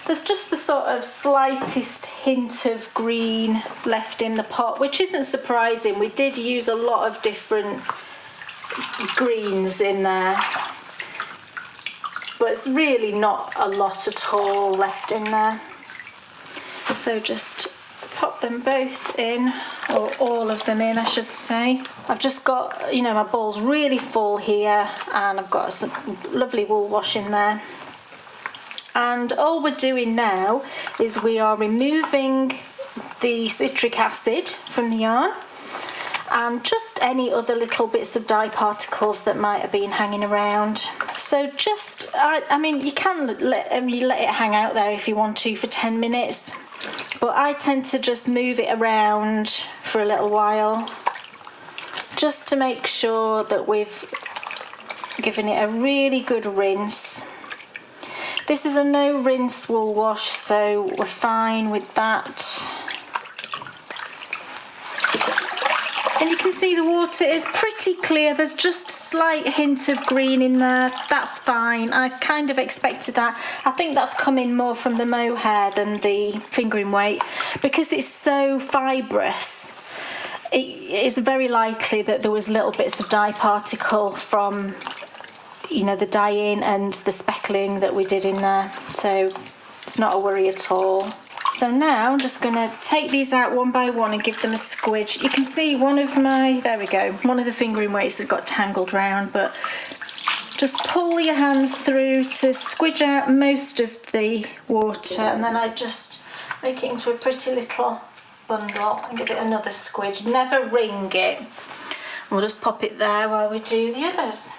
There's just the sort of slightest hint of green left in the pot, which isn't surprising. We did use a lot of different greens in there, but it's really not a lot at all left in there. So just pop them both in, or all of them in I should say. I've just got, you know, my bowl's really full here, and I've got some lovely wool wash in there. And all we're doing now is we are removing the citric acid from the yarn and just any other little bits of dye particles that might have been hanging around. So just, I mean, you can let it hang out there if you want to for 10 minutes, but I tend to just move it around for a little while just to make sure that we've given it a really good rinse. This is a no rinse wool wash, so we're fine with that. And you can see the water is pretty clear. There's just a slight hint of green in there. That's fine. I kind of expected that. I think that's coming more from the mohair than the fingering weight because it's so fibrous. It is very likely that there was little bits of dye particle from, you know, the dyeing and the speckling that we did in there, so it's not a worry at all. So now I'm just going to take these out one by one and give them a squidge. You can see one of my, there we go, one of the fingering weights had got tangled round, but just pull your hands through to squidge out most of the water, and then I just make it into a pretty little bundle and give it another squidge. Never wring it. We'll just pop it there while we do the others.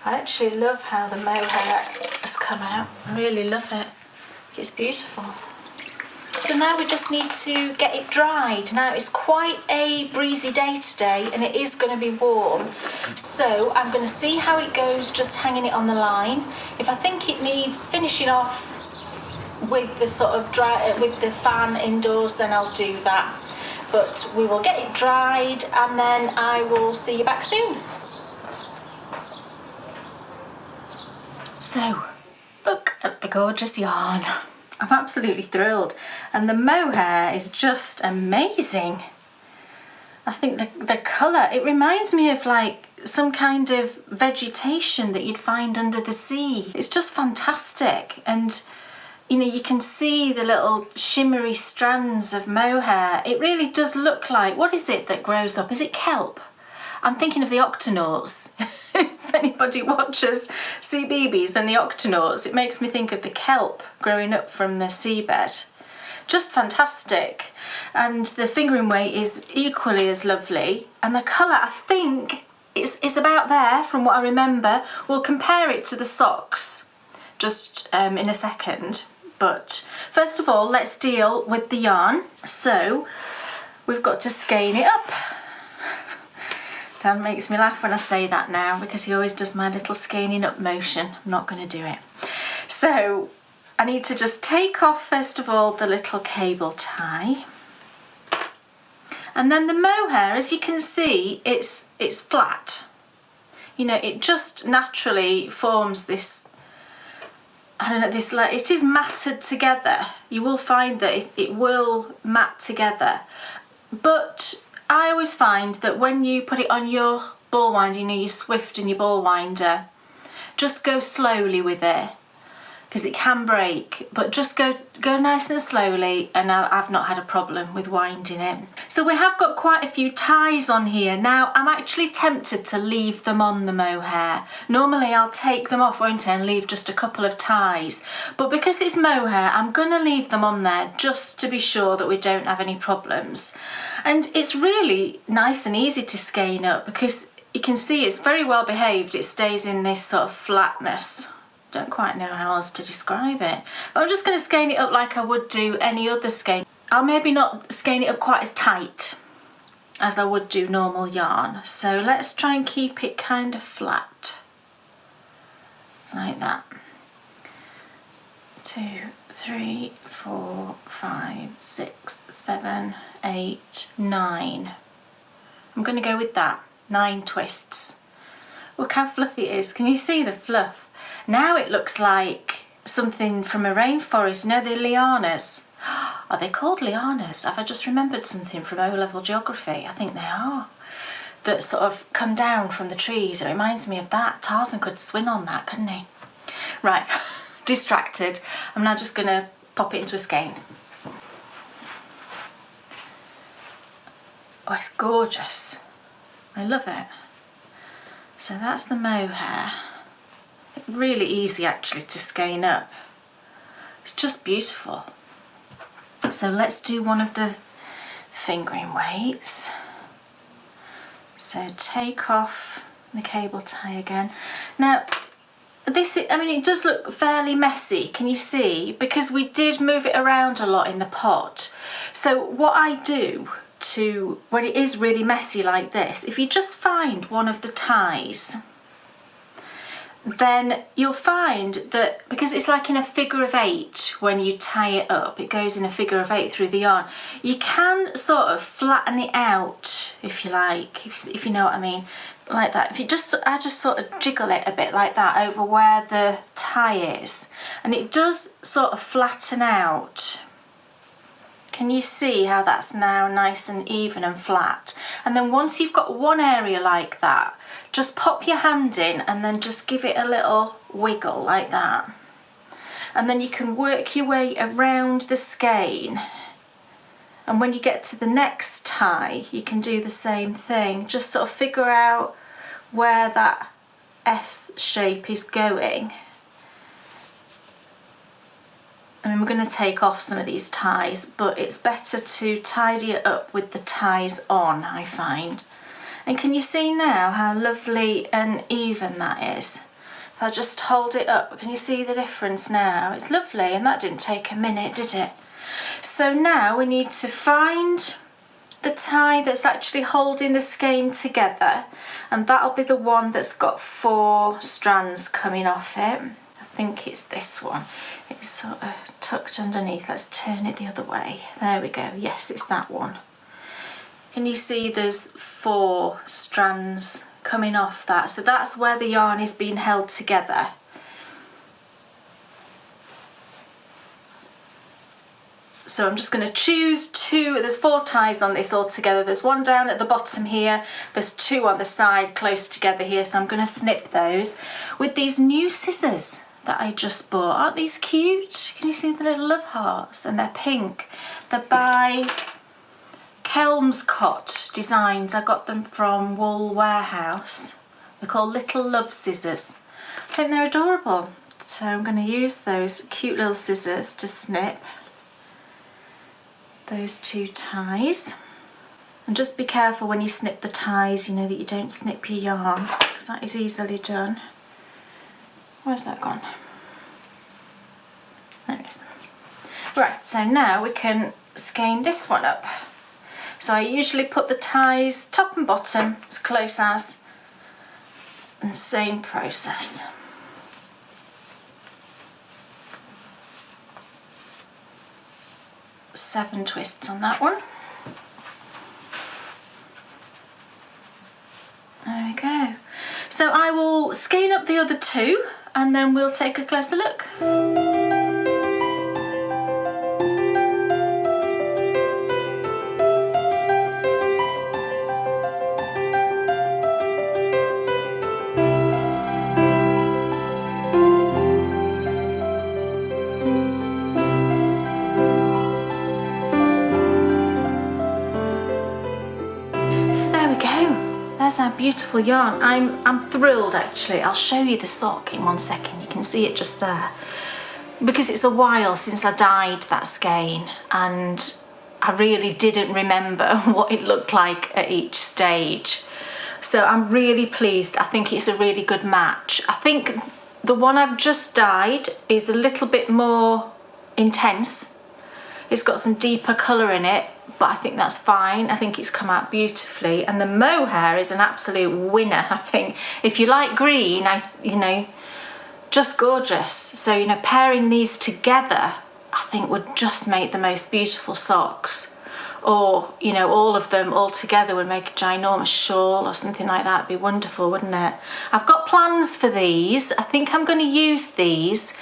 I actually love how the mohair has come out. I really love it. It's beautiful. So now we just need to get it dried. Now it's quite a breezy day today and it is going to be warm. So I'm going to see how it goes just hanging it on the line. If I think it needs finishing off with the sort of dry, with the fan indoors, then I'll do that. But we will get it dried and then I will see you back soon. So, look at the gorgeous yarn. I'm absolutely thrilled. And the mohair is just amazing. I think the colour, it reminds me of like some kind of vegetation that you'd find under the sea. It's just fantastic. And, you know, you can see the little shimmery strands of mohair. It really does look like, what is it that grows up? Is it kelp? I'm thinking of the octonauts. If anybody watches Sea Babies and the octonauts, it makes me think of the kelp growing up from the seabed. Just fantastic. And the fingering weight is equally as lovely. And the colour, I think, is about there from what I remember. We'll compare it to the socks just in a second. But first of all, let's deal with the yarn. So we've got to skein it up. Dan makes me laugh when I say that now because he always does my little skeining up motion. I'm not going to do it. So I need to just take off first of all the little cable tie. And then the mohair, as you can see, it's flat. You know, it just naturally forms this, I don't know, this like, it is matted together. You will find that it will mat together. But I always find that when you put it on your ball winder, you know, your Swift and your ball winder, just go slowly with it because it can break, but just go nice and slowly, and I've not had a problem with winding it. So we have got quite a few ties on here. Now I'm actually tempted to leave them on the mohair. Normally I'll take them off, won't I, and leave just a couple of ties, but because it's mohair I'm gonna leave them on there just to be sure that we don't have any problems. And it's really nice and easy to skein up because you can see it's very well behaved. It stays in this sort of flatness. Don't quite know how else to describe it. But I'm just going to skein it up like I would do any other skein. I'll maybe not skein it up quite as tight as I would do normal yarn. So let's try and keep it kind of flat, like that. 2, 3, 4, 5, 6, 7, 8, 9. I'm going to go with that. 9 twists. Look how fluffy it is. Can you see the fluff? Now it looks like something from a rainforest. You know, the lianas. Are they called lianas? Have I just remembered something from O-level geography? I think they are. That sort of come down from the trees. It reminds me of that. Tarzan could swing on that, couldn't he? Right, distracted. I'm now just going to pop it into a skein. Oh, it's gorgeous. I love it. So that's the mohair. Really easy actually to skein up. It's just beautiful. So let's do one of the fingering weights. So take off the cable tie again. Now this, I mean, it does look fairly messy, can you see? Because we did move it around a lot in the pot. So what I do when it is really messy like this, if you just find one of the ties, then you'll find that because it's like in a figure of 8 when you tie it up, it goes in a figure of 8 through the yarn, you can sort of flatten it out, if you like, if you know what I mean, like that. If you just, I just sort of jiggle it a bit like that over where the tie is, and it does sort of flatten out. Can you see how that's now nice and even and flat? And then once you've got one area like that, just pop your hand in and then just give it a little wiggle like that. And then you can work your way around the skein. And when you get to the next tie, you can do the same thing. Just sort of figure out where that S shape is going. I mean, we're going to take off some of these ties, but it's better to tidy it up with the ties on, I find. And can you see now how lovely and even that is? If I just hold it up, can you see the difference now? It's lovely, and that didn't take a minute, did it? So now we need to find the tie that's actually holding the skein together, and that'll be the one that's got 4 strands coming off it. I think it's this one. It's sort of tucked underneath. Let's turn it the other way. There we go. Yes, it's that one. Can you see there's 4 strands coming off that? So that's where the yarn is being held together. So I'm just going to choose 2. There's 4 ties on this all together. There's one down at the bottom here. There's 2 on the side close together here. So I'm going to snip those with these new scissors that I just bought. Aren't these cute? Can you see the little love hearts? And they're pink. They're by Kelmscott Designs. I got them from Wool Warehouse. They're called Little Love Scissors. I think they're adorable. So I'm going to use those cute little scissors to snip those 2 ties. And just be careful when you snip the ties, you know, that you don't snip your yarn, because that is easily done. Where's that gone? There it is. Right, so now we can skein this one up. So I usually put the ties top and bottom as close as, and same process. Seven twists on that one. There we go. So I will skein up the other 2 and then we'll take a closer look. There's our beautiful yarn. I'm thrilled actually. I'll show you the sock in one second. You can see it just there. Because it's a while since I dyed that skein and I really didn't remember what it looked like at each stage. So I'm really pleased. I think it's a really good match. I think the one I've just dyed is a little bit more intense. It's got some deeper colour in it, but I think that's fine. I think it's come out beautifully. And the mohair is an absolute winner, I think. If you like green, just gorgeous. So, pairing these together, I think would just make the most beautiful socks. Or, all of them all together would make a ginormous shawl or something like that. It'd be wonderful, wouldn't it? I've got plans for these. I think I'm going to use these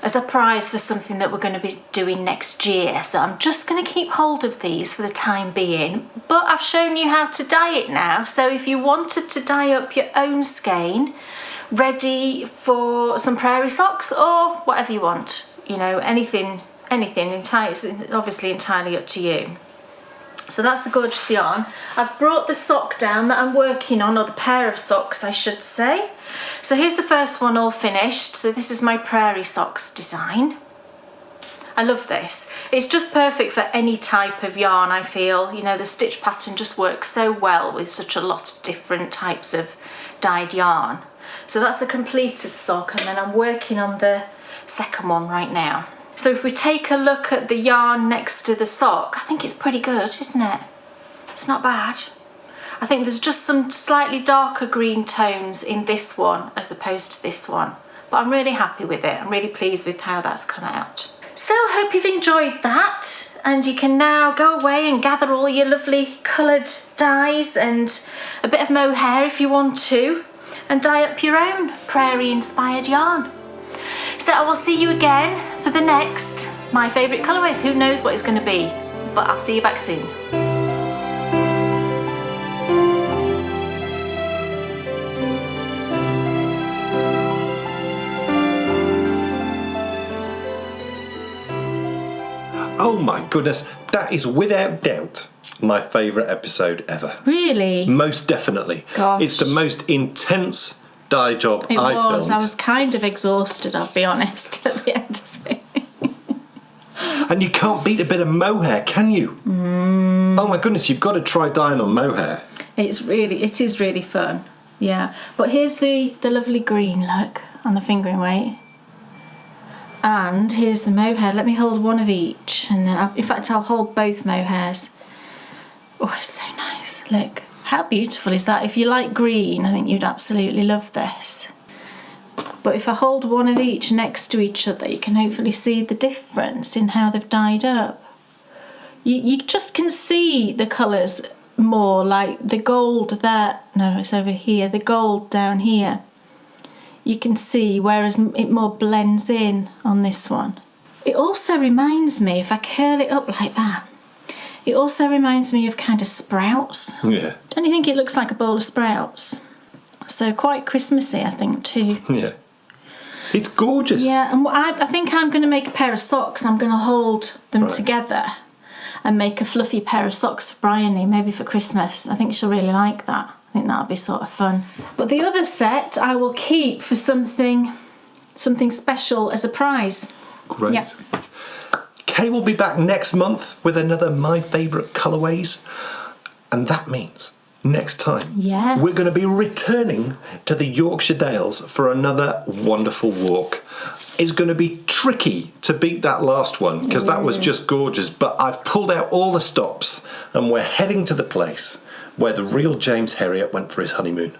as a prize for something that we're going to be doing next year. So I'm just going to keep hold of these for the time being. But I've shown you how to dye it now. So if you wanted to dye up your own skein, ready for some prairie socks or whatever you want, anything entirely, it's obviously entirely up to you. So that's the gorgeous yarn. I've brought the sock down that I'm working on, or the pair of socks I should say. So here's the first one all finished. So this is my prairie socks design. I love this. It's just perfect for any type of yarn, I feel. The stitch pattern just works so well with such a lot of different types of dyed yarn. So that's the completed sock, and then I'm working on the second one right now. So if we take a look at the yarn next to the sock, I think it's pretty good, isn't it? It's not bad. I think there's just some slightly darker green tones in this one as opposed to this one. But I'm really happy with it. I'm really pleased with how that's come out. So I hope you've enjoyed that. And you can now go away and gather all your lovely coloured dyes and a bit of mohair if you want to, and dye up your own prairie inspired yarn. So I will see you again for the next My Favourite Colourways. Who knows what it's going to be, but I'll see you back soon. Oh my goodness, that is without doubt my favourite episode ever. Really? Most definitely. Gosh. It's the most intense dye job It I was. filmed. I was kind of exhausted, I'll be honest, at the end of it. And you can't beat a bit of mohair, can you? Oh my goodness, you've got to try dyeing on mohair. It is really fun. Yeah. But here's the lovely green look on the fingering weight. And here's the mohair. Let me hold one of each, and then in fact I'll hold both mohairs. Oh, it's so nice. Look, how beautiful is that? If you like green, I think you'd absolutely love this. But if I hold one of each next to each other, you can hopefully see the difference in how they've dyed up. You just can see the colours more, like the gold there. No, it's over here. The gold down here. You can see, whereas it more blends in on this one. It also reminds me, if I curl it up like that, it also reminds me of kind of sprouts. Yeah. Don't you think it looks like a bowl of sprouts? So quite Christmassy, I think, too. Yeah. It's gorgeous. Yeah, and I think I'm going to make a pair of socks. I'm going to hold them together and make a fluffy pair of socks for Bryony, maybe for Christmas. I think she'll really like that. I think that'll be sort of fun. But the other set I will keep for something special as a prize. Great. Yep. Kay will be back next month with another My Favourite Colourways. And that means next time we're going to be returning to the Yorkshire Dales for another wonderful walk. It's going to be tricky to beat that last one because that was just gorgeous. But I've pulled out all the stops and we're heading to the place where the real James Herriot went for his honeymoon.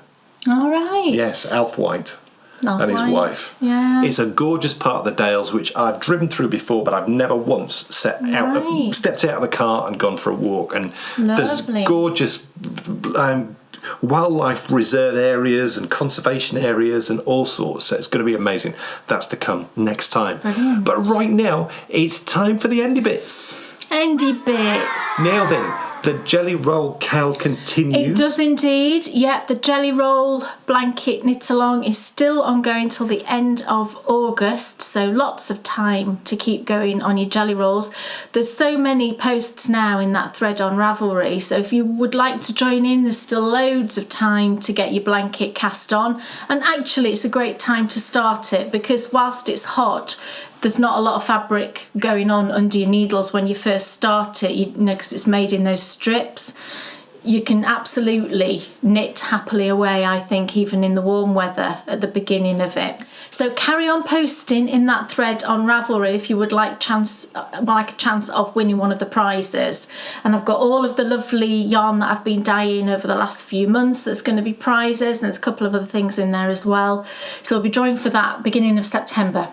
All right. Yes, Alf White. Alf and his White. wife. Yeah. It's a gorgeous part of the Dales which I've driven through before, but I've never once stepped out of the car and gone for a walk. And there's gorgeous wildlife reserve areas and conservation areas and all sorts. So it's going to be amazing. That's to come next time. Brilliant. But right now, it's time for the Endy Bits. Endy Bits. Now then, the jelly roll cowl continues. It does indeed. Yeah, the jelly roll blanket knit along is still ongoing till the end of August, so lots of time to keep going on your jelly rolls. There's so many posts now in that thread on Ravelry, so if you would like to join in, there's still loads of time to get your blanket cast on. And actually it's a great time to start it because whilst it's hot, there's not a lot of fabric going on under your needles when you first start it, because it's made in those strips. you can absolutely knit happily away, I think, even in the warm weather at the beginning of it. So carry on posting in that thread on Ravelry if you would like a chance of winning one of the prizes. And I've got all of the lovely yarn that I've been dyeing over the last few months that's going to be prizes, and there's a couple of other things in there as well. So we'll be drawing for that beginning of September.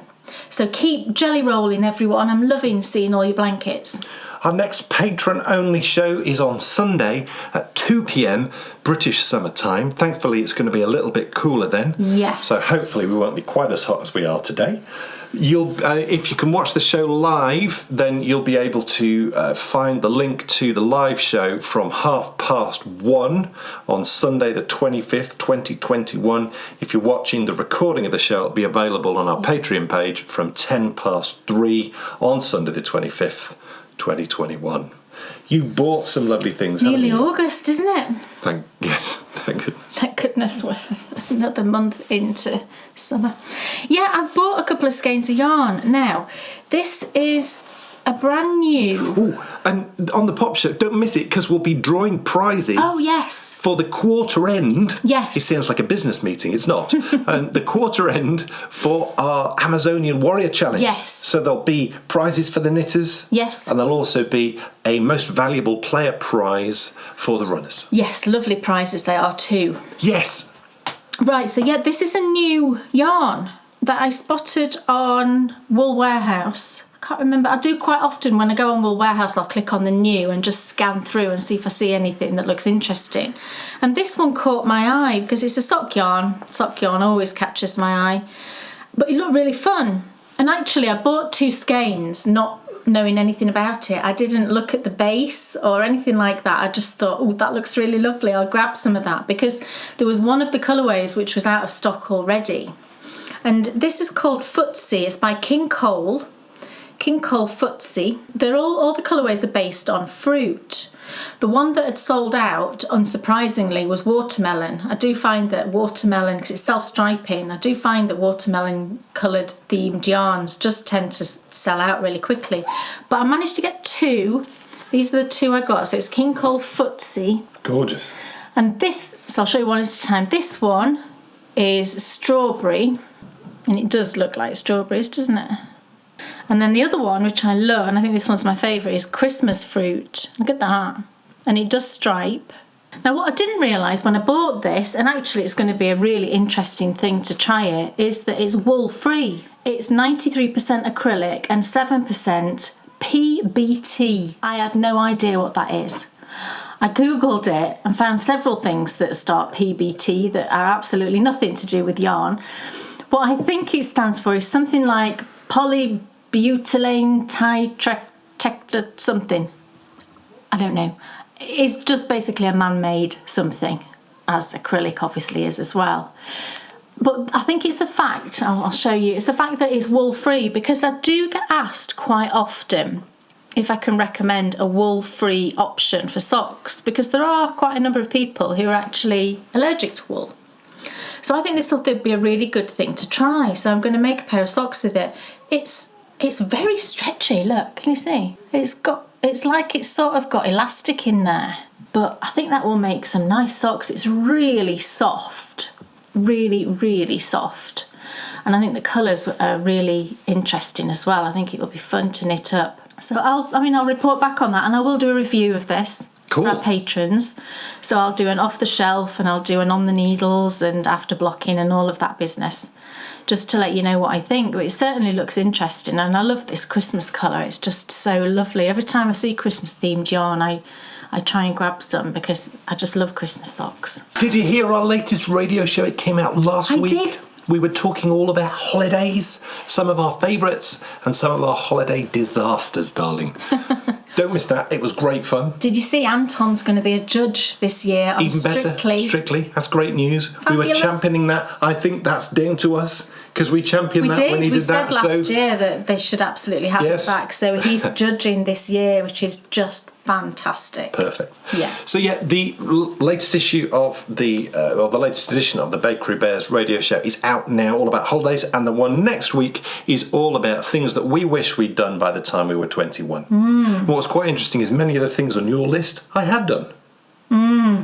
So keep jelly rolling, everyone. I'm loving seeing all your blankets. Our next patron-only show is on Sunday at 2 p.m. British summer time. Thankfully, it's going to be a little bit cooler then. Yes. So hopefully we won't be quite as hot as we are today. If you can watch the show live, then you'll be able to find the link to the live show from 1:30 on Sunday the 25th, 2021. If you're watching the recording of the show, it'll be available on our Patreon page from 3:10 on Sunday the 25th. 2021. You bought some lovely things. Nearly August, isn't it? Thank goodness. Thank goodness we're another month into summer. Yeah, I've bought a couple of skeins of yarn. Now, this is a brand new... Oh, and on the Pop Show, don't miss it, because we'll be drawing prizes. Oh, yes. For the quarter end. Yes. It sounds like a business meeting. It's not. The quarter end for our Amazonian Warrior Challenge. Yes. So there'll be prizes for the knitters. Yes. And there'll also be a most valuable player prize for the runners. Yes, lovely prizes they are too. Yes. Right, so yeah, this is a new yarn that I spotted on Wool Warehouse. I can't remember. I do quite often when I go on Wool Warehouse, I'll click on the new and just scan through and see if I see anything that looks interesting. And this one caught my eye because it's a sock yarn. Sock yarn always catches my eye. But it looked really fun. And actually I bought 2 skeins, not knowing anything about it. I didn't look at the base or anything like that. I just thought, oh, that looks really lovely. I'll grab some of that, because there was one of the colourways which was out of stock already. And this is called Footsie. It's by King Cole Footsie. They're all the colourways are based on fruit. The one that had sold out, unsurprisingly, was watermelon. I do find that watermelon, because it's self-striping, I do find that watermelon coloured themed yarns just tend to sell out really quickly. But I managed to get 2. These are the 2 I got. So it's King Cole Footsie. Gorgeous. And this, so I'll show you one at a time. This one is strawberry, and it does look like strawberries, doesn't it? And then the other one, which I love, and I think this one's my favourite, is Christmas fruit. Look at that. And it does stripe. Now, what I didn't realise when I bought this, and actually it's going to be a really interesting thing to try it, is that it's wool-free. It's 93% acrylic and 7% PBT. I had no idea what that is. I googled it and found several things that start PBT that are absolutely nothing to do with yarn. What I think it stands for is something like polybutylene tetractet something. I don't know. It's just basically a man-made something, as acrylic obviously is as well. But I think it's the fact, I'll show you, it's the fact that it's wool-free, because I do get asked quite often if I can recommend a wool-free option for socks, because there are quite a number of people who are actually allergic to wool. So I think this will be a really good thing to try. So I'm going to make a pair of socks with it. It's very stretchy, look, can you see? It's like it's sort of got elastic in there. But I think that will make some nice socks. It's really soft, really, really soft. And I think the colours are really interesting as well. I think it will be fun to knit up. So I'll report back on that, and I will do a review of this. Cool. For our patrons. So I'll do an off the shelf, and I'll do an on the needles and after blocking and all of that business, just to let you know what I think. But it certainly looks interesting, and I love this Christmas colour. It's just so lovely. Every time I see Christmas themed yarn, I try and grab some, because I just love Christmas socks. Did you hear our latest radio show? It came out last week. I did. We were talking all about holidays, some of our favourites and some of our holiday disasters, darling. Don't miss that. It was great fun. Did you see Anton's going to be a judge this year on Even better, Strictly. That's great news. Fabulous. We were championing that. I think that's down to us, because we championed that when he did that. We said last year that they should absolutely have it back. So he's judging this year, which is just fantastic. Perfect. Yeah. So the latest issue of the latest edition of the Bakery Bears radio show is out now, all about holidays, and the one next week is all about things that we wish we'd done by the time we were 21. What's quite interesting is many of the things on your list I had done.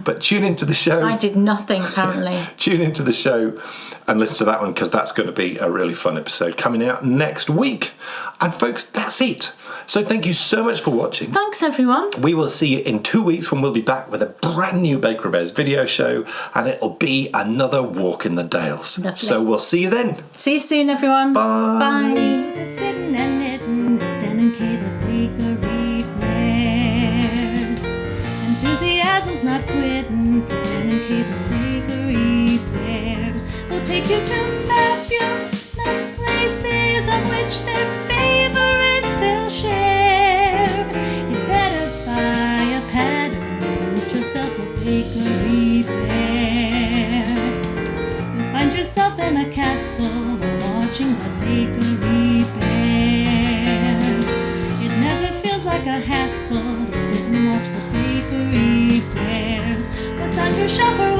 But tune into the show. I did nothing, apparently. Tune into the show and listen to that one, because that's going to be a really fun episode coming out next week. And folks, that's it. So thank you so much for watching. Thanks, everyone. We will see you in 2 weeks when we'll be back with a brand new Bakery Bears video show, and it'll be another walk in the Dales. Lovely. So we'll see you then. See you soon, everyone. Bye. Bye. Who's it sitting and knitting? It's Dan and Kay, the Bakery Bears. Enthusiasm's not quitting for Dan and Kay, the Bakery Bears. They'll take you to fabulous places of which their favorites they'll share. You better buy a pattern and get yourself a Bakery Bear. You'll find yourself in a castle while watching the Bakery Bears. It never feels like a hassle to sit and watch the Bakery Bears. What's on your shelf or